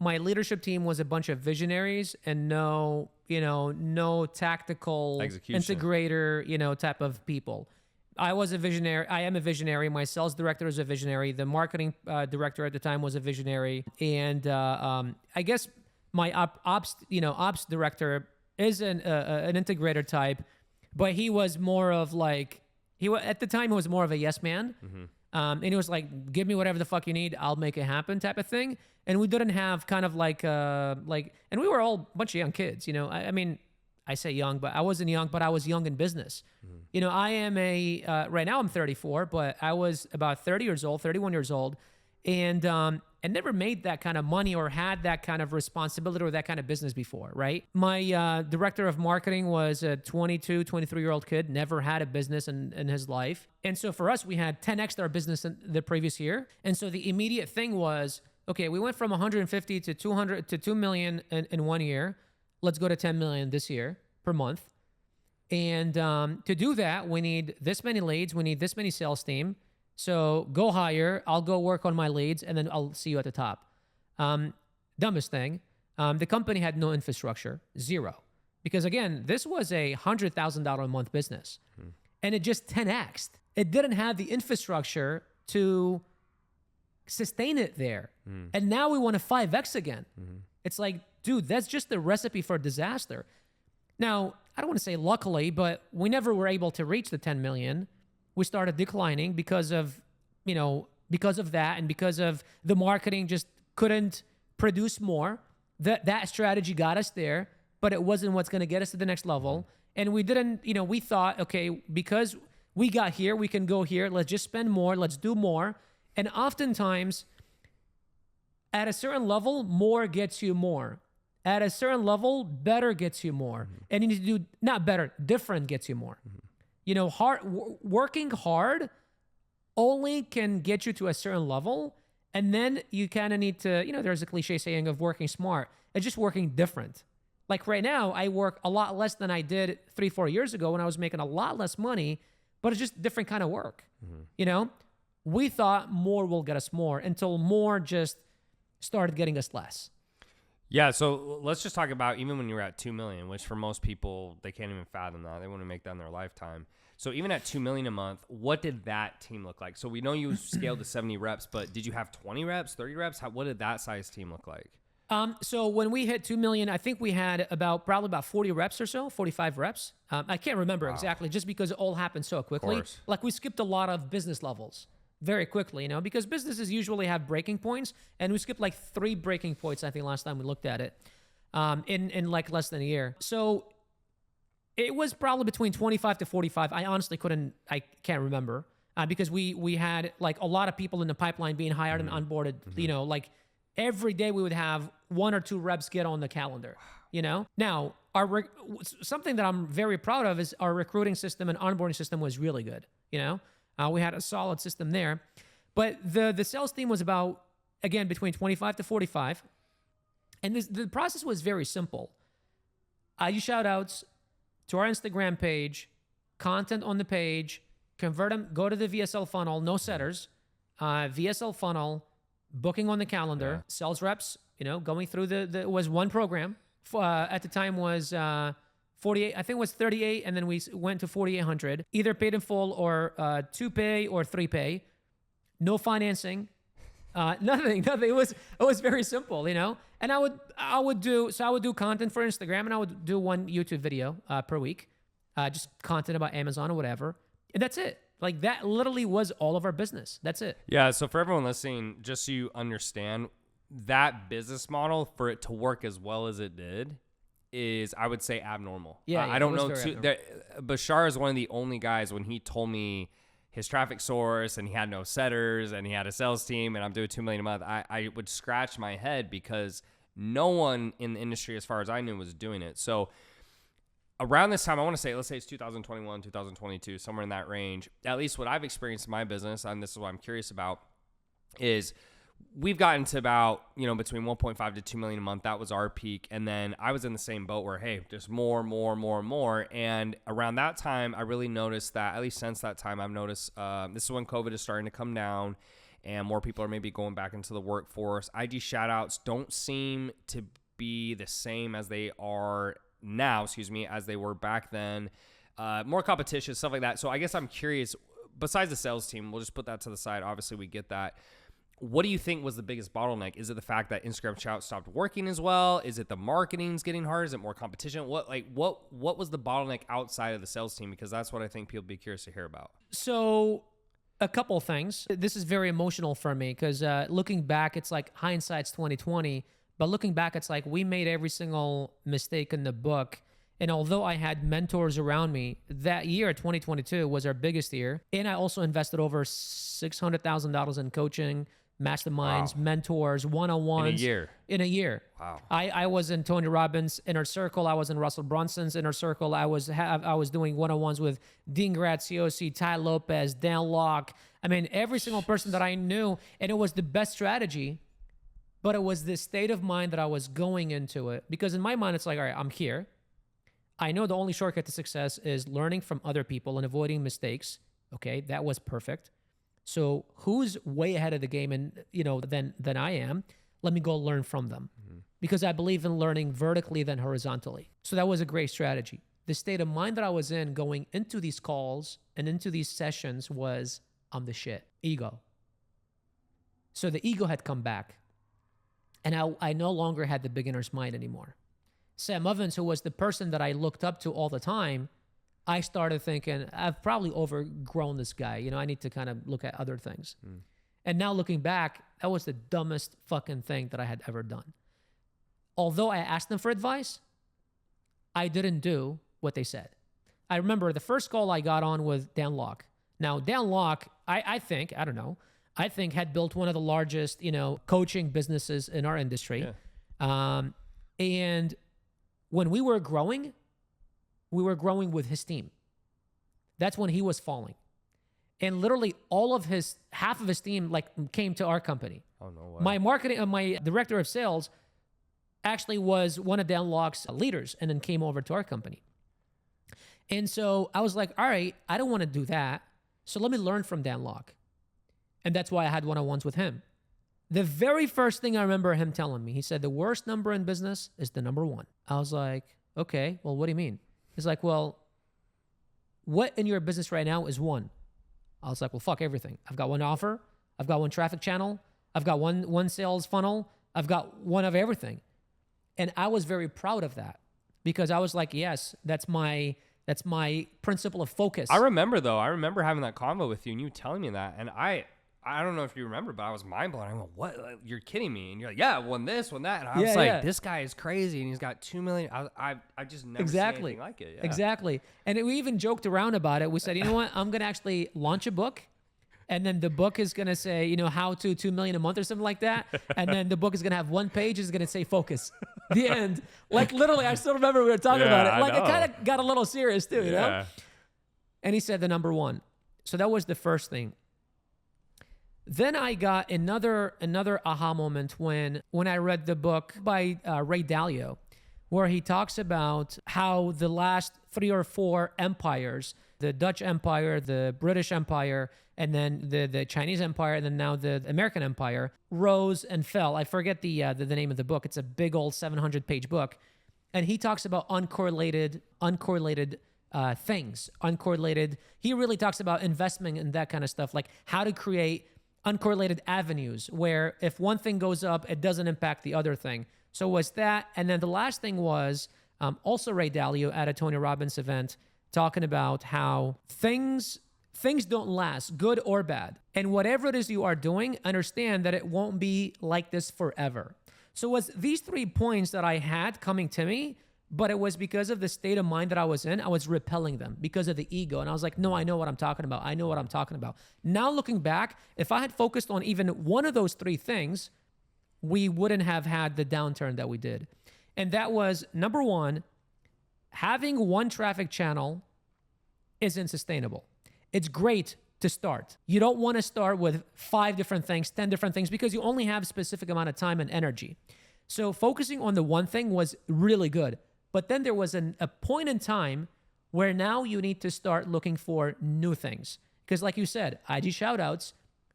my leadership team was a bunch of visionaries and no tactical execution integrator, type of people. I was a visionary. I am a visionary. My sales director is a visionary. The marketing director at the time was a visionary. And I guess my ops director is an integrator type, but he was more of like, at the time, he was more of a yes man. Mm-hmm. And he was like, give me whatever the fuck you need, I'll make it happen type of thing. And we didn't have kind of and we were all a bunch of young kids, I mean, I say young, but I wasn't young, but I was young in business. Mm-hmm. I am right now I'm 34, but I was about 31 years old. And never made that kind of money or had that kind of responsibility or that kind of business before, right? My director of marketing was a 22, 23-year-old kid, never had a business in his life. And so for us, we had 10x our business in the previous year. And so the immediate thing was, okay, we went from 150 to 200 to 2 million in 1 year. Let's go to 10 million this year per month. And to do that, we need this many leads. We need this many sales team. So go hire, I'll go work on my leads, and then I'll see you at the top. Dumbest thing, the company had no infrastructure, zero. Because again, this was a $100,000 a month business. And it just 10x'd. It didn't have the infrastructure to sustain it there. And now we want to 5x again. It's like, dude, that's just the recipe for disaster. Now, I don't want to say luckily, but we never were able to reach the 10 million. We started declining because of that, and because of the marketing just couldn't produce more. That strategy got us there, but it wasn't what's going to get us to the next level. And we didn't, we thought, okay, because We got here, we can go here. Let's just spend more. Let's do more. And oftentimes, at a certain level, more gets you more. At a certain level, better gets you more. And you need to do, not better, different gets you more. You know, working hard only can get you to a certain level. And then you kind of need to, you know, there's a cliche saying of working smart. It's just working different. Like right now, I work a lot less than I did 3-4 years ago when I was making a lot less money, but it's just different kind of work. You know, we thought more will get us more until more just started getting us less. Yeah, so let's just talk about even when you were at 2 million, which for most people, they can't even fathom that. They want to make that in their lifetime. So even at 2 million a month, what did that team look like? So we know you scaled to 70 reps, but did you have 20 reps, 30 reps? What did that size team look like? So when we hit 2 million, I think we had probably about 40 reps or so, 45 reps. I can't remember exactly, just because it all happened so quickly. Like we skipped a lot of business levels very quickly, you know, because businesses usually have breaking points, and we skipped like 3 breaking points, I think, last time we looked at it, in like less than a year. So it was probably between 25 to 45. I honestly I can't remember, because we had like a lot of people in the pipeline being hired and onboarded, you know, like every day we would have 1 or 2 reps get on the calendar, you know? Now, something that I'm very proud of is our recruiting system and onboarding system was really good, you know? We had a solid system there. But the sales team was about, again, between 25 to 45. And the process was very simple. I use shout-outs to our Instagram page, content on the page, convert them, go to the VSL funnel, no setters, VSL funnel, booking on the calendar, sales reps, you know, going through it was one program. At the time was 48, I think it was 38, and then we went to 4,800, either paid in full or 2 pay or 3 pay. No financing, nothing. It was very simple, you know. And I would do content for Instagram, and I would do 1 YouTube video per week, just content about Amazon or whatever, and that's it. Like that literally was all of our business. That's it. Yeah. So for everyone listening, just so you understand, that business model, for it to work as well as it did, is, I would say, abnormal. Yeah, I don't know. Bashar is one of the only guys, when he told me his traffic source and he had no setters and he had a sales team and I'm doing 2 million a month, I would scratch my head, because no one in the industry, as far as I knew, was doing it. So around this time, I want to say, let's say it's 2021, 2022, somewhere in that range, at least what I've experienced in my business, and this is what I'm curious about, is we've gotten to about, you know, between 1.5 to 2 million a month. That was our peak. And then I was in the same boat where, hey, just more. And around that time, I really noticed that, at least since that time, I've noticed this is when COVID is starting to come down and more people are maybe going back into the workforce. IG shout-outs don't seem to be the same as they are now, as they were back then. More competition, stuff like that. So I guess I'm curious, besides the sales team, we'll just put that to the side. Obviously, we get that. What do you think was the biggest bottleneck? Is it the fact that Instagram shout stopped working as well? Is it the marketing's getting harder? Is it more competition? What was the bottleneck outside of the sales team? Because that's what I think people would be curious to hear about. So a couple of things. This is very emotional for me, because looking back, it's like hindsight's 2020. But looking back, it's like we made every single mistake in the book. And although I had mentors around me, that year, 2022, was our biggest year. And I also invested over $600,000 in coaching, masterminds, mentors, one-on-ones. In a year. Wow. I was in Tony Robbins' inner circle. I was in Russell Brunson's inner circle. I was doing one-on-ones with Dean Graziosi, Ty Lopez, Dan Locke. I mean, every single person that I knew. And it was the best strategy. But it was the state of mind that I was going into it. Because in my mind, it's like, all right, I'm here. I know the only shortcut to success is learning from other people and avoiding mistakes. Okay, that was perfect. So who's way ahead of the game and than I am? Let me go learn from them. Because I believe in learning vertically than horizontally. So that was a great strategy. The state of mind that I was in going into these calls and into these sessions was, I'm the shit. Ego. So the ego had come back. And I no longer had the beginner's mind anymore. Sam Ovens, who was the person that I looked up to all the time, I started thinking, I've probably overgrown this guy. I need to kind of look at other things. And now looking back, that was the dumbest fucking thing that I had ever done. Although I asked them for advice, I didn't do what they said. I remember the first call I got on with Dan Locke. Now, Dan Locke, I think, I don't know, I think had built one of the largest, coaching businesses in our industry. Yeah. And when we were growing with his team. That's when he was falling. And literally half of his team came to our company. Oh, no way. My director of sales actually was one of Dan Locke's leaders and then came over to our company. And so I was like, all right, I don't want to do that. So let me learn from Dan Locke. And that's why I had one-on-ones with him. The very first thing I remember him telling me, he said, the worst number in business is the number one. I was like, okay, well, what do you mean? He's like, well, what in your business right now is one? I was like, well, fuck everything. I've got one offer. I've got one traffic channel. I've got one sales funnel. I've got one of everything. And I was very proud of that because I was like, yes, that's my principle of focus. I remember having that convo with you and you telling me that. And I don't know if you remember, but I was mind blown. I went, what? Like, you're kidding me. And you're like, yeah, won this, won that. And I was like, this guy is crazy. And he's got 2 million. I just never seen anything like it. Yeah. Exactly. And we even joked around about it. We said, you know what? I'm going to actually launch a book. And then the book is going to say, how to 2 million a month or something like that. And then the book is going to have one page. It's going to say focus. The end. Like literally, I still remember we were talking about it. Like it kind of got a little serious too, you know? And he said the number one. So that was the first thing. Then I got another aha moment when I read the book by Ray Dalio, where he talks about how the last 3 or 4 empires, the Dutch Empire, the British Empire, and then the Chinese Empire, and then now the American Empire, rose and fell. I forget the name of the book. It's a big old 700-page book. And he talks about uncorrelated things. He really talks about investment and that kind of stuff, like how to create uncorrelated avenues where if one thing goes up, it doesn't impact the other thing. So was that. And then the last thing was also Ray Dalio at a Tony Robbins event talking about how things don't last, good or bad. And whatever it is you are doing, understand that it won't be like this forever. So it was these 3 points that I had coming to me, but it was because of the state of mind that I was in. I was repelling them because of the ego. And I was like, no, I know what I'm talking about. I know what I'm talking about. Now looking back, if I had focused on even one of those 3 things, we wouldn't have had the downturn that we did. And that was, number one, having one traffic channel isn't sustainable. It's great to start. You don't want to start with 5 different things, 10 different things, because you only have a specific amount of time and energy. So focusing on the one thing was really good. But then there was a point in time where now you need to start looking for new things. Because like you said, IG shoutouts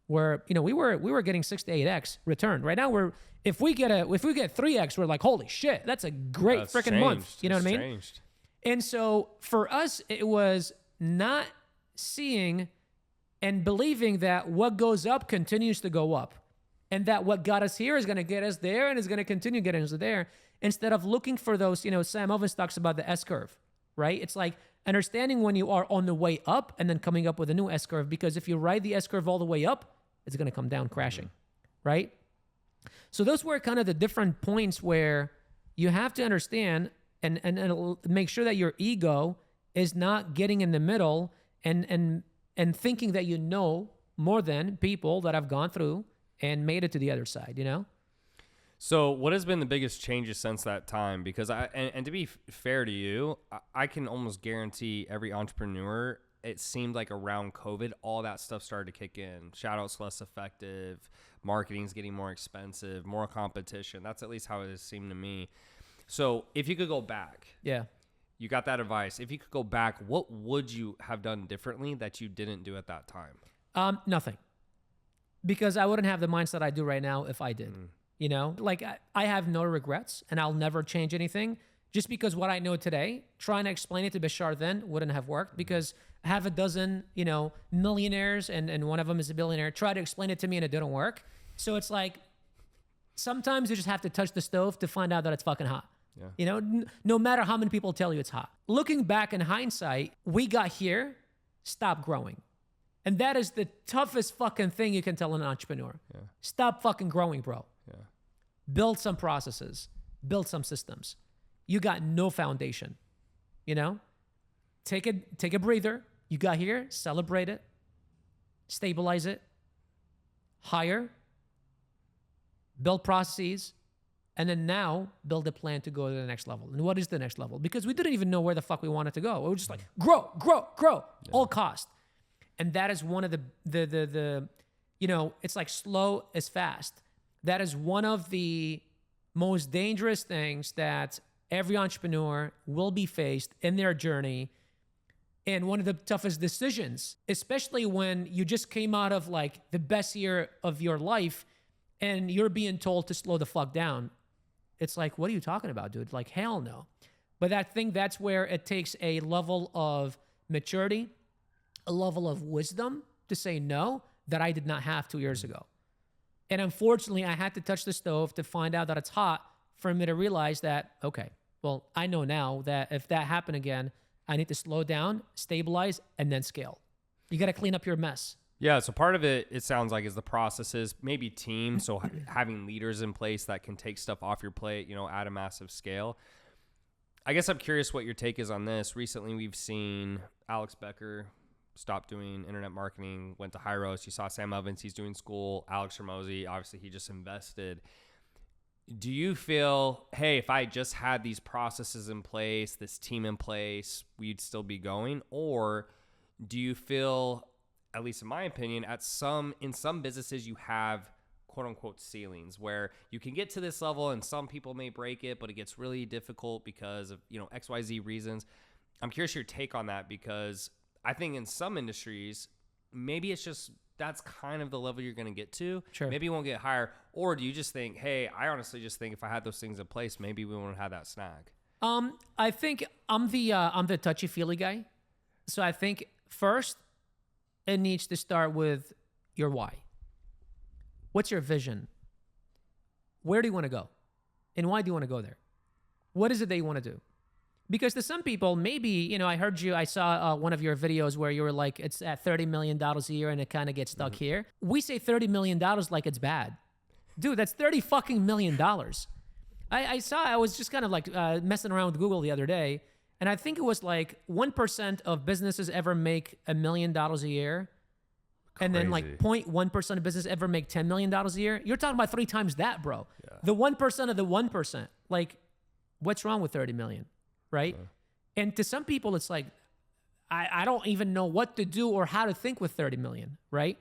were, we were getting 6 to 8x return. Right now if we get 3x, we're like, holy shit, that's a great freaking month. You know what I mean? Changed. And so for us, it was not seeing and believing that what goes up continues to go up. And that what got us here is going to get us there and is going to continue getting us there. Instead of looking for those, Sam Ovens talks about the S-curve, right? It's like understanding when you are on the way up and then coming up with a new S-curve, because if you ride the S-curve all the way up, it's going to come down crashing, right? So those were kind of the different points where you have to understand and make sure that your ego is not getting in the middle and thinking that you know more than people that have gone through and made it to the other side, So what has been the biggest changes since that time? Because and to be fair to you, I can almost guarantee every entrepreneur, it seemed like around COVID, all that stuff started to kick in. Shoutouts less effective, marketing's getting more expensive, more competition. That's at least how it has seemed to me. So if you could go back, you got that advice. If you could go back, what would you have done differently that you didn't do at that time? Nothing. Because I wouldn't have the mindset I do right now if I did. I have no regrets and I'll never change anything just because what I know today, trying to explain it to Bashar then wouldn't have worked because I have a dozen, millionaires and one of them is a billionaire, try to explain it to me and it didn't work. So it's like, sometimes you just have to touch the stove to find out that it's fucking hot. Yeah. No matter how many people tell you it's hot. Looking back in hindsight, we got here, stop growing. And that is the toughest fucking thing you can tell an entrepreneur. Yeah. Stop fucking growing, bro. Yeah. Build some processes. Build some systems. You got no foundation, take a breather. You got here, celebrate it, stabilize it, hire, build processes, and then now build a plan to go to the next level. And what is the next level? Because we didn't even know where the fuck we wanted to go. We were just like, grow, all cost. And that is one of the it's like slow is fast. That is one of the most dangerous things that every entrepreneur will be faced in their journey. And one of the toughest decisions, especially when you just came out of like the best year of your life and you're being told to slow the fuck down. It's like, what are you talking about, dude? Like, hell no. But that's where it takes a level of maturity, a level of wisdom to say no that I did not have 2 years ago. And unfortunately, I had to touch the stove to find out that it's hot for me to realize that, okay, well, I know now that if that happened again, I need to slow down, stabilize, and then scale. You got to clean up your mess. Yeah, so part of it sounds like, is the processes, maybe team, so having leaders in place that can take stuff off your plate, at a massive scale. I guess I'm curious what your take is on this. Recently, we've seen Alex Becker stop doing internet marketing, went to Hyros. You saw Sam Ovens, he's doing school. Alex Hormozi, obviously, he just invested. Do you feel, hey, if I just had these processes in place, this team in place, we'd still be going? Or do you feel, at least in my opinion, in some businesses you have quote unquote ceilings where you can get to this level and some people may break it, but it gets really difficult because of, XYZ reasons. I'm curious your take on that, because I think in some industries, maybe it's just that's kind of the level you're going to get to. Sure. Maybe you won't get higher. Or do you just think, hey, I honestly just think if I had those things in place, maybe we won't have that snag? I think I'm the touchy-feely guy. So I think first it needs to start with your why. What's your vision? Where do you want to go? And why do you want to go there? What is it that you want to do? Because to some people, maybe, I saw one of your videos where you were like, it's at $30 million a year and it kind of gets stuck here. We say $30 million like it's bad. Dude, that's $30 fucking million. I was just kind of like messing around with Google the other day, and I think it was like 1% of businesses ever make $1 million a year. Crazy. And then like 0.1% of businesses ever make $10 million a year. You're talking about 3 times that, bro. Yeah. The 1% of the 1%. Like, what's wrong with 30 million? Right? And to some people, it's like, I don't even know what to do or how to think with 30 million, right?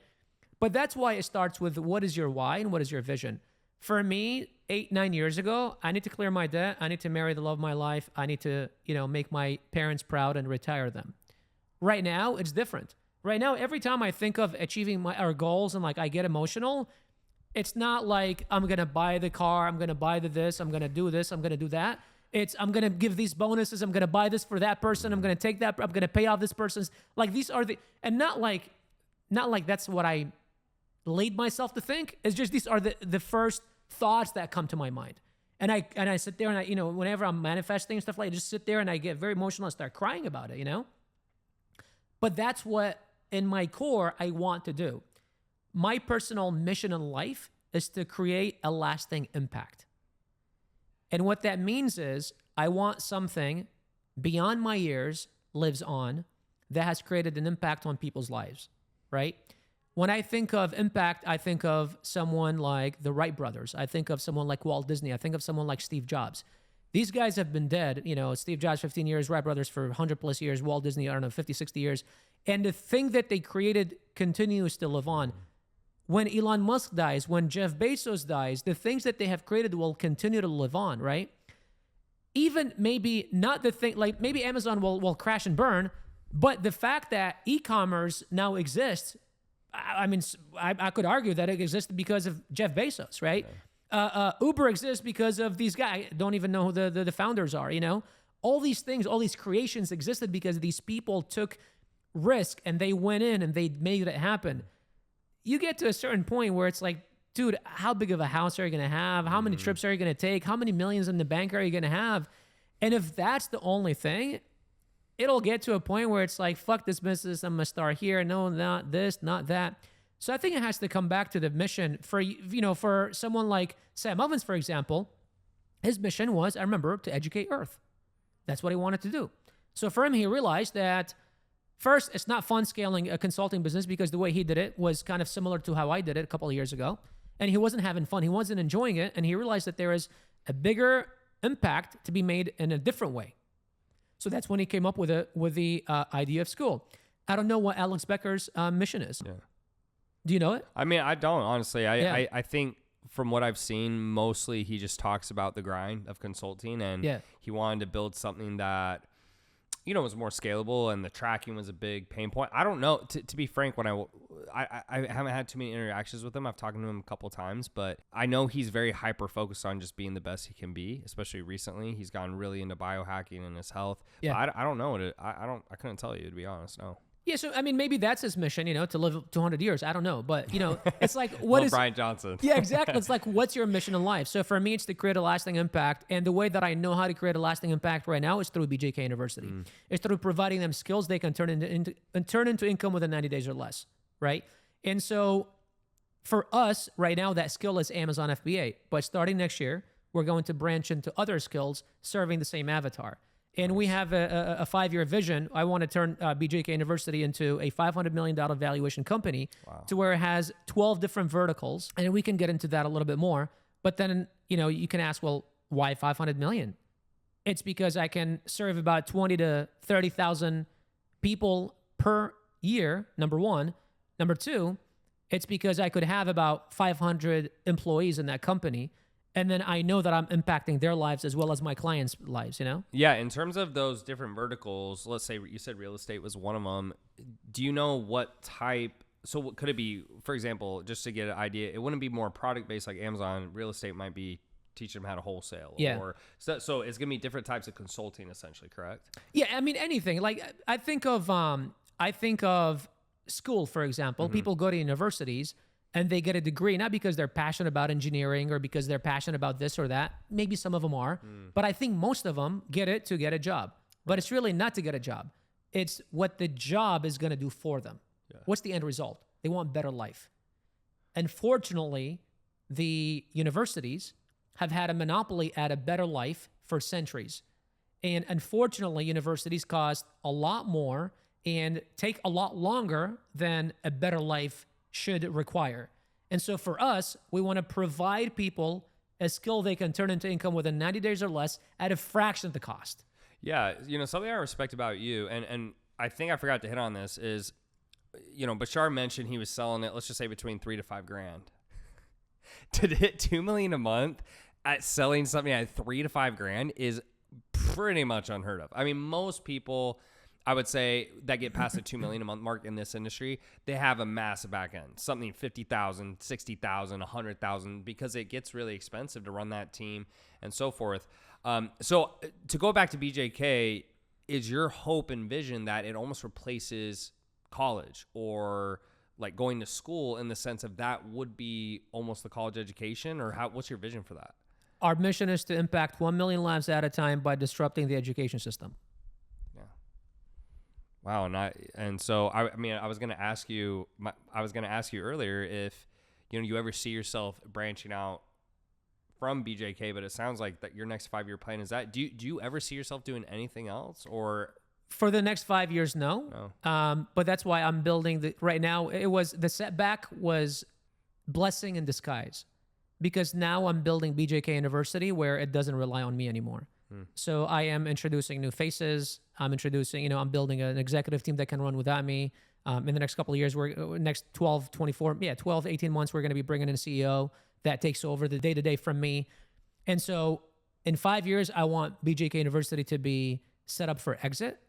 But that's why it starts with what is your why and what is your vision? For me, 8-9 years ago, I need to clear my debt. I need to marry the love of my life. I need to, make my parents proud and retire them. Right now, it's different. Right now, every time I think of achieving our goals and like I get emotional, it's not like I'm going to buy the car, I'm going to buy this, I'm going to do this, I'm going to do that. It's, I'm going to give these bonuses. I'm going to buy this for that person. I'm going to take that. I'm going to pay off this person's. Like, these are and not like that's what I laid myself to think. It's just, these are the first thoughts that come to my mind. And I sit there and I, whenever I'm manifesting stuff like, I just sit there and I get very emotional and start crying about it, But that's what in my core I want to do. My personal mission in life is to create a lasting impact. And what that means is I want something beyond my years lives on that has created an impact on people's lives, right? When I think of impact, I think of someone like the Wright brothers. I think of someone like Walt Disney. I think of someone like Steve Jobs. These guys have been dead, Steve Jobs 15 years, Wright brothers for 100 plus years, Walt Disney, 50, 60 years. And the thing that they created continues to live on. When Elon Musk dies, when Jeff Bezos dies, the things that they have created will continue to live on, right? Even maybe not the thing, like maybe Amazon will crash and burn, but the fact that e-commerce now exists, I mean, I could argue that it exists because of Jeff Bezos, right? Yeah. Uber exists because of these guys. I don't even know who the founders are, All these things, all these creations existed because these people took risk and they went in and they made it happen. You get to a certain point where it's like, dude, how big of a house are you going to have? How many trips are you going to take? How many millions in the bank are you going to have? And if that's the only thing, it'll get to a point where it's like, fuck this business. I'm going to start here. No, not this, not that. So I think it has to come back to the mission for someone like Sam Ovens, for example. His mission was, I remember, to educate Earth. That's what he wanted to do. So for him, he realized that first, it's not fun scaling a consulting business because the way he did it was kind of similar to how I did it a couple of years ago. And he wasn't having fun. He wasn't enjoying it. And he realized that there is a bigger impact to be made in a different way. So that's when he came up with the idea of school. I don't know what Alex Becker's mission is. Yeah. Do you know it? I mean, I don't, honestly. I think from what I've seen, mostly he just talks about the grind of consulting, and he wanted to build something that, you know, was more scalable, and the tracking was a big pain point. I don't know. To be frank, when I haven't had too many interactions with him. I've talked to him a couple times, but I know he's very hyper focused on just being the best he can be. Especially recently, he's gotten really into biohacking and his health. Yeah. But I don't know. I couldn't tell you, to be honest. No. Yeah, so I mean, maybe that's his mission, you know, to live 200 years. I don't know, but you know, it's like what is Brian Johnson? Yeah, exactly. It's like, what's your mission in life? So for me, it's to create a lasting impact, and the way that I know how to create a lasting impact right now is through BJK University. It's through providing them skills they can turn into income within 90 days or less, right? And so for us right now, that skill is Amazon FBA, but starting next year, we're going to branch into other skills serving the same avatar. And we have a 5-year vision. I want to turn BJK University into a $500 million valuation company to where it has 12 different verticals. And we can get into that a little bit more. But then, you know, you can ask, well, why 500 million? It's because I can serve about 20 to 30,000 people per year, number one. Number two, it's because I could have about 500 employees in that company. And then I know that I'm impacting their lives as well as my clients' lives, you know? Yeah, in terms of those different verticals, let's say you said real estate was one of them. Do you know what type? So what could it be, for example, just to get an idea, it wouldn't be more product-based like Amazon. Real estate might be teaching them how to wholesale. Yeah. Or, so it's going to be different types of consulting, essentially, correct? Yeah, I mean, anything. Like, I think of school, for example. People go to universities and they get a degree, not because they're passionate about engineering or because they're passionate about this or that. Maybe some of them are, but I think most of them get it to get a job. But it's really not to get a job. It's what the job is going to do for them. Yeah. What's the end result? They want better life. Unfortunately, the universities have had a monopoly at a better life for centuries. And unfortunately, universities cost a lot more and take a lot longer than a better life should require. And so for us, we want to provide people a skill they can turn into income within 90 days or less at a fraction of the cost. Yeah, you know, something I respect about you, and I think I forgot to hit on this, is, you know, Bashar mentioned he was selling it, let's just say between $3,000 to $5,000. To hit $2 million a month at selling something at $3,000 to $5,000 is pretty much unheard of. I mean, most people, I would say, that get past the $2 million a month mark in this industry, they have a massive back end, something 50,000, 60,000, 100,000, because it gets really expensive to run that team and so forth. So to go back to BJK, is your hope and vision that it almost replaces college or like going to school, in the sense of that would be almost the college education, or what's your vision for that? Our mission is to impact 1 million lives at a time by disrupting the education system. Wow, and so I mean, I was gonna ask you earlier if, you know, you ever see yourself branching out from BJK, but it sounds like that your next 5-year plan is that. Do you ever see yourself doing anything else, or? For the next 5 years, no. But that's why I'm building right now. The setback was blessing in disguise, because now I'm building BJK University where it doesn't rely on me anymore. So I am introducing new faces. I'm building an executive team that can run without me. In the next couple of years, next 12, 18 months, we're going to be bringing in a CEO that takes over the day-to-day from me. And so in 5 years, I want BJK University to be set up for exit,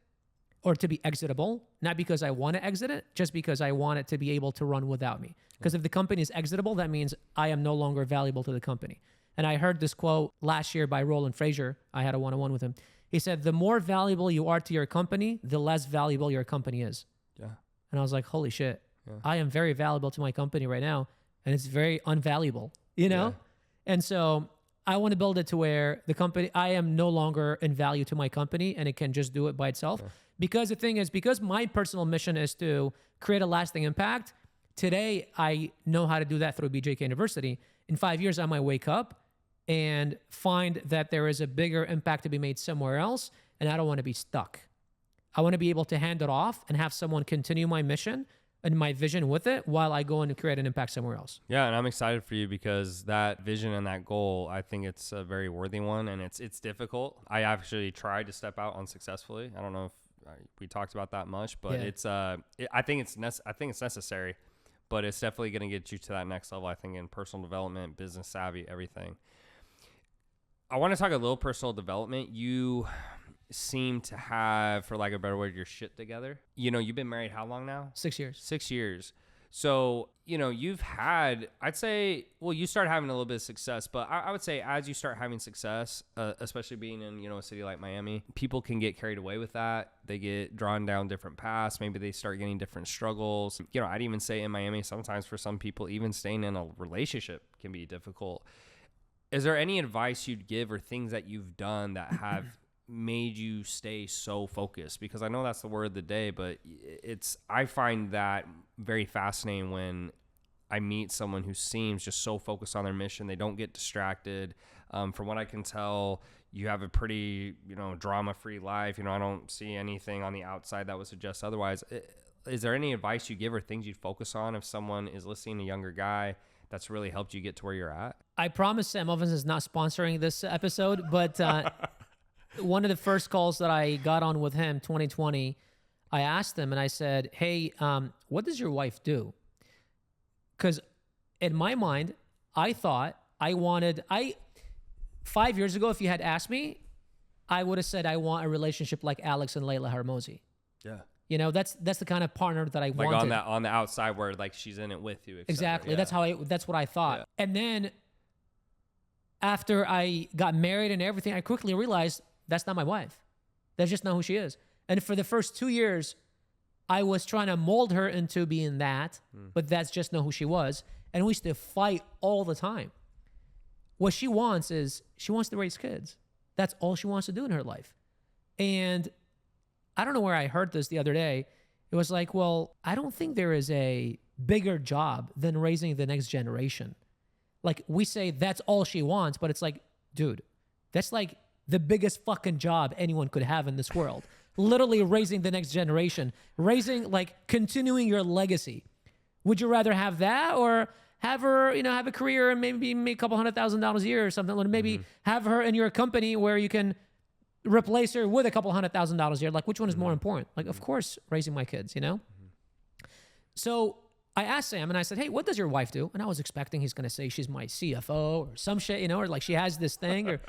or to be exitable, not because I want to exit it, just because I want it to be able to run without me. Because if the company is exitable, that means I am no longer valuable to the company. And I heard this quote last year by Roland Frazier. I had a one-on-one with him. He said, the more valuable you are to your company, the less valuable your company is. Yeah. And I was like, holy shit. Yeah. I am very valuable to my company right now, and it's very unvaluable, you know? Yeah. And so I want to build it to where I am no longer in value to my company, and it can just do it by itself. Yeah. Because the thing is, because my personal mission is to create a lasting impact, today I know how to do that through BJK University. In 5 years, I might wake up and find that there is a bigger impact to be made somewhere else, and I don't want to be stuck. I want to be able to hand it off and have someone continue my mission and my vision with it while I go and create an impact somewhere else. Yeah, and I'm excited for you because that vision and that goal, I think it's a very worthy one, and it's difficult. I actually tried to step out unsuccessfully. I don't know if we talked about that much, but I think it's necessary, but it's definitely going to get you to that next level. I think in personal development, business savvy, everything. I want to talk a little personal development. You seem to have, for lack of a better word, your shit together. You know, you've been married how long now? 6 years. 6 years. So, you know, you've had, I'd say, well, you start having a little bit of success, but I would say as you start having success, especially being in, you know, a city like Miami, people can get carried away with that. They get drawn down different paths. Maybe they start getting different struggles. You know, I'd even say in Miami, sometimes for some people, even staying in a relationship can be difficult. Is there any advice you'd give or things that you've done that have made you stay so focused? Because I know that's the word of the day, but I find that very fascinating when I meet someone who seems just so focused on their mission. They don't get distracted. From what I can tell, you have a pretty, you know, drama-free life. You know, I don't see anything on the outside that would suggest otherwise. Is there any advice you give or things you'd focus on if someone is listening, a younger guy, that's really helped you get to where you're at? I promise Sam Ovens is not sponsoring this episode, but one of the first calls that I got on with him, 2020, I asked him and I said, hey, what does your wife do? Because in my mind, I thought 5 years ago, if you had asked me, I would have said I want a relationship like Alex and Layla Hermosi. Yeah. You know, that's the kind of partner that I wanted. Like on the outside where like she's in it with you. Exactly. Yeah. That's what I thought. Yeah. And then after I got married and everything, I quickly realized that's not my wife. That's just not who she is. And for the first 2 years, I was trying to mold her into being that, but that's just not who she was. And we used to fight all the time. What she wants is she wants to raise kids. That's all she wants to do in her life. And I don't know where I heard this the other day. It was like, well, I don't think there is a bigger job than raising the next generation. Like we say that's all she wants, but it's like, dude, that's like the biggest fucking job anyone could have in this world. Literally raising the next generation, continuing your legacy. Would you rather have that or have her, you know, have a career and maybe make a couple $100,000 a year or something? Or maybe have her in your company where you can replace her with a couple $100,000 a year. Like, which one is more important? Like, of course, raising my kids, you know? So I asked Sam and I said, hey, what does your wife do? And I was expecting he's going to say she's my CFO or some shit, you know, or like she has this thing. Or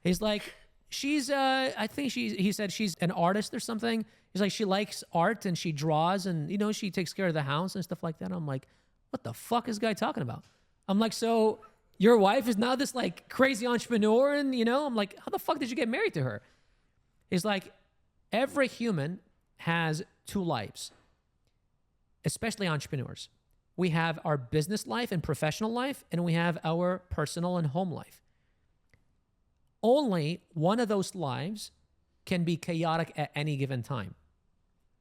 he's like, he said she's an artist or something. He's like, she likes art and she draws and, you know, she takes care of the house and stuff like that. I'm like, what the fuck is this guy talking about? I'm like, so your wife is now this like crazy entrepreneur and, you know, I'm like, how the fuck did you get married to her? He's like, every human has two lives, especially entrepreneurs. We have our business life and professional life, and we have our personal and home life. Only one of those lives can be chaotic at any given time.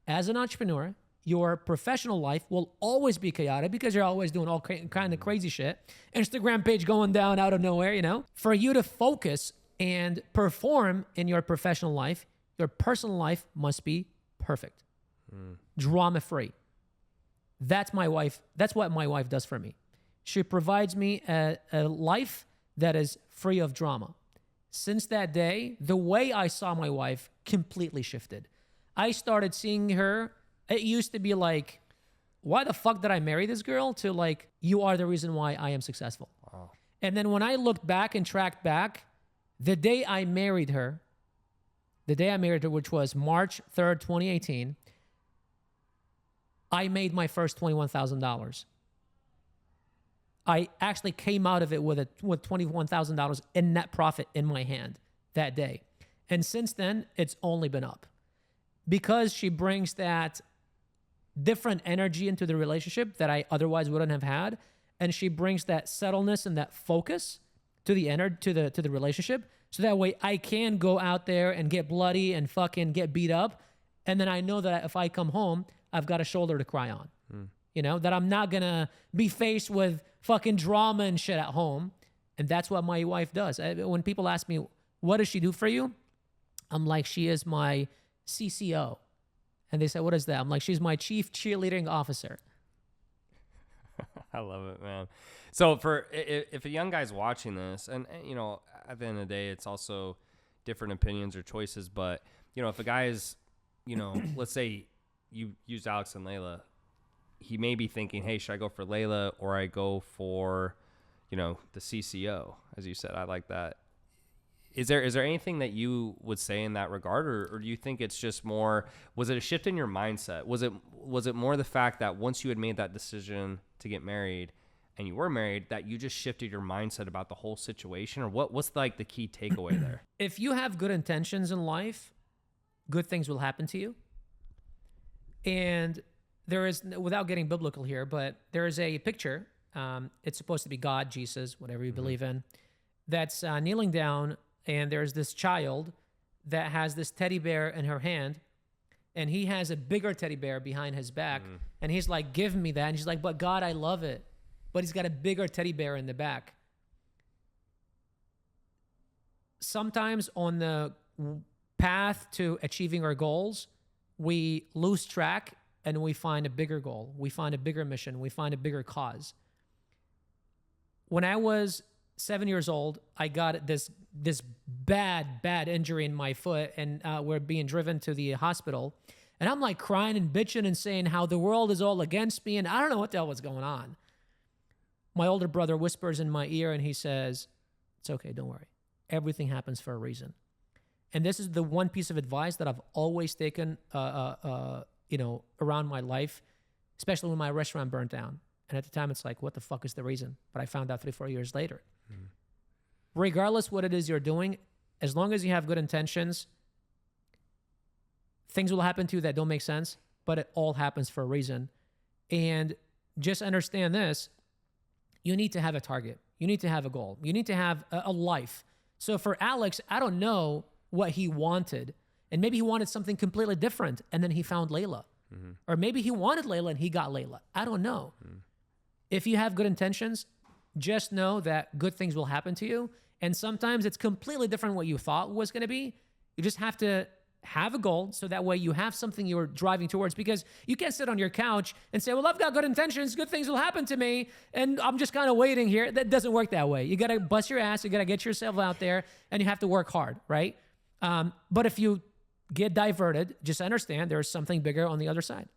As an entrepreneur, your professional life will always be chaotic because you're always doing all kind of crazy shit. Instagram page going down out of nowhere, you know? For you to focus and perform in your professional life, your personal life must be perfect. Drama-free. That's my wife. That's what my wife does for me. She provides me a life that is free of drama. Since that day, the way I saw my wife completely shifted. I started seeing her. It used to be like, why the fuck did I marry this girl? To like, you are the reason why I am successful. Wow. And then when I looked back and tracked back, the day I married her, which was March 3rd, 2018, I made my first $21,000. I actually came out of it with $21,000 in net profit in my hand that day. And since then, it's only been up. Because she brings that different energy into the relationship that I otherwise wouldn't have had, and she brings that subtleness and that focus to the relationship, so that way I can go out there and get bloody and fucking get beat up, and then I know that if I come home, I've got a shoulder to cry on. You know, that I'm not gonna be faced with fucking drama and shit at home. And that's what my wife does. When people ask me, what does she do for you? I'm like, she is my CCO. And they said, what is that? I'm like, she's my chief cheerleading officer. I love it, man. So if a young guy's watching this, and you know, at the end of the day, it's also different opinions or choices. But you know, if a guy is, you know, let's say you use Alex and Layla, he may be thinking, hey, should I go for Layla or I go for, you know, the CCO, as you said. I like that. Is there anything that you would say in that regard, or do you think it's just more, was it a shift in your mindset? Was it more the fact that once you had made that decision to get married and you were married, that you just shifted your mindset about the whole situation, or what's like the key takeaway there? If you have good intentions in life, good things will happen to you. And there is, without getting biblical here, but there is a picture. It's supposed to be God, Jesus, whatever you believe in, that's kneeling down. And there's this child that has this teddy bear in her hand, and he has a bigger teddy bear behind his back. And he's like, give me that. And she's like, but God, I love it. But he's got a bigger teddy bear in the back. Sometimes on the path to achieving our goals, we lose track and we find a bigger goal. We find a bigger mission. We find a bigger cause. When I was 7 years old, I got this bad injury in my foot, and we're being driven to the hospital. And I'm like crying and bitching and saying how the world is all against me, and I don't know what the hell was going on. My older brother whispers in my ear, and he says, it's okay, don't worry. Everything happens for a reason. And this is the one piece of advice that I've always taken, around my life, especially when my restaurant burned down. And at the time, it's like, what the fuck is the reason? But I found out 3-4 years later. Regardless what it is you're doing, as long as you have good intentions, things will happen to you that don't make sense, but it all happens for a reason. And just understand this, you need to have a target. You need to have a goal. You need to have a life. So for Alex, I don't know what he wanted. And maybe he wanted something completely different, and then he found Layla. Or maybe he wanted Layla and he got Layla. I don't know. If you have good intentions, just know that good things will happen to you. And sometimes it's completely different what you thought was going to be. You just have to have a goal so that way you have something you're driving towards, because you can't sit on your couch and say, well, I've got good intentions, good things will happen to me, and I'm just kind of waiting here. That doesn't work that way. You got to bust your ass. You got to get yourself out there, and you have to work hard, right? But if you get diverted, just understand there's something bigger on the other side.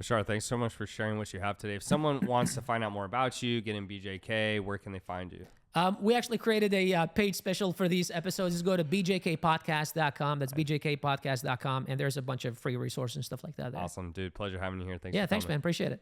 Bashar, thanks so much for sharing what you have today. If someone wants to find out more about you, get in BJK, where can they find you? We actually created a paid special for these episodes. Just go to bjkpodcast.com. That's bjkpodcast.com. And there's a bunch of free resources and stuff like that there. Awesome, dude. Pleasure having you here. Thanks. Yeah, thanks, man. Appreciate it.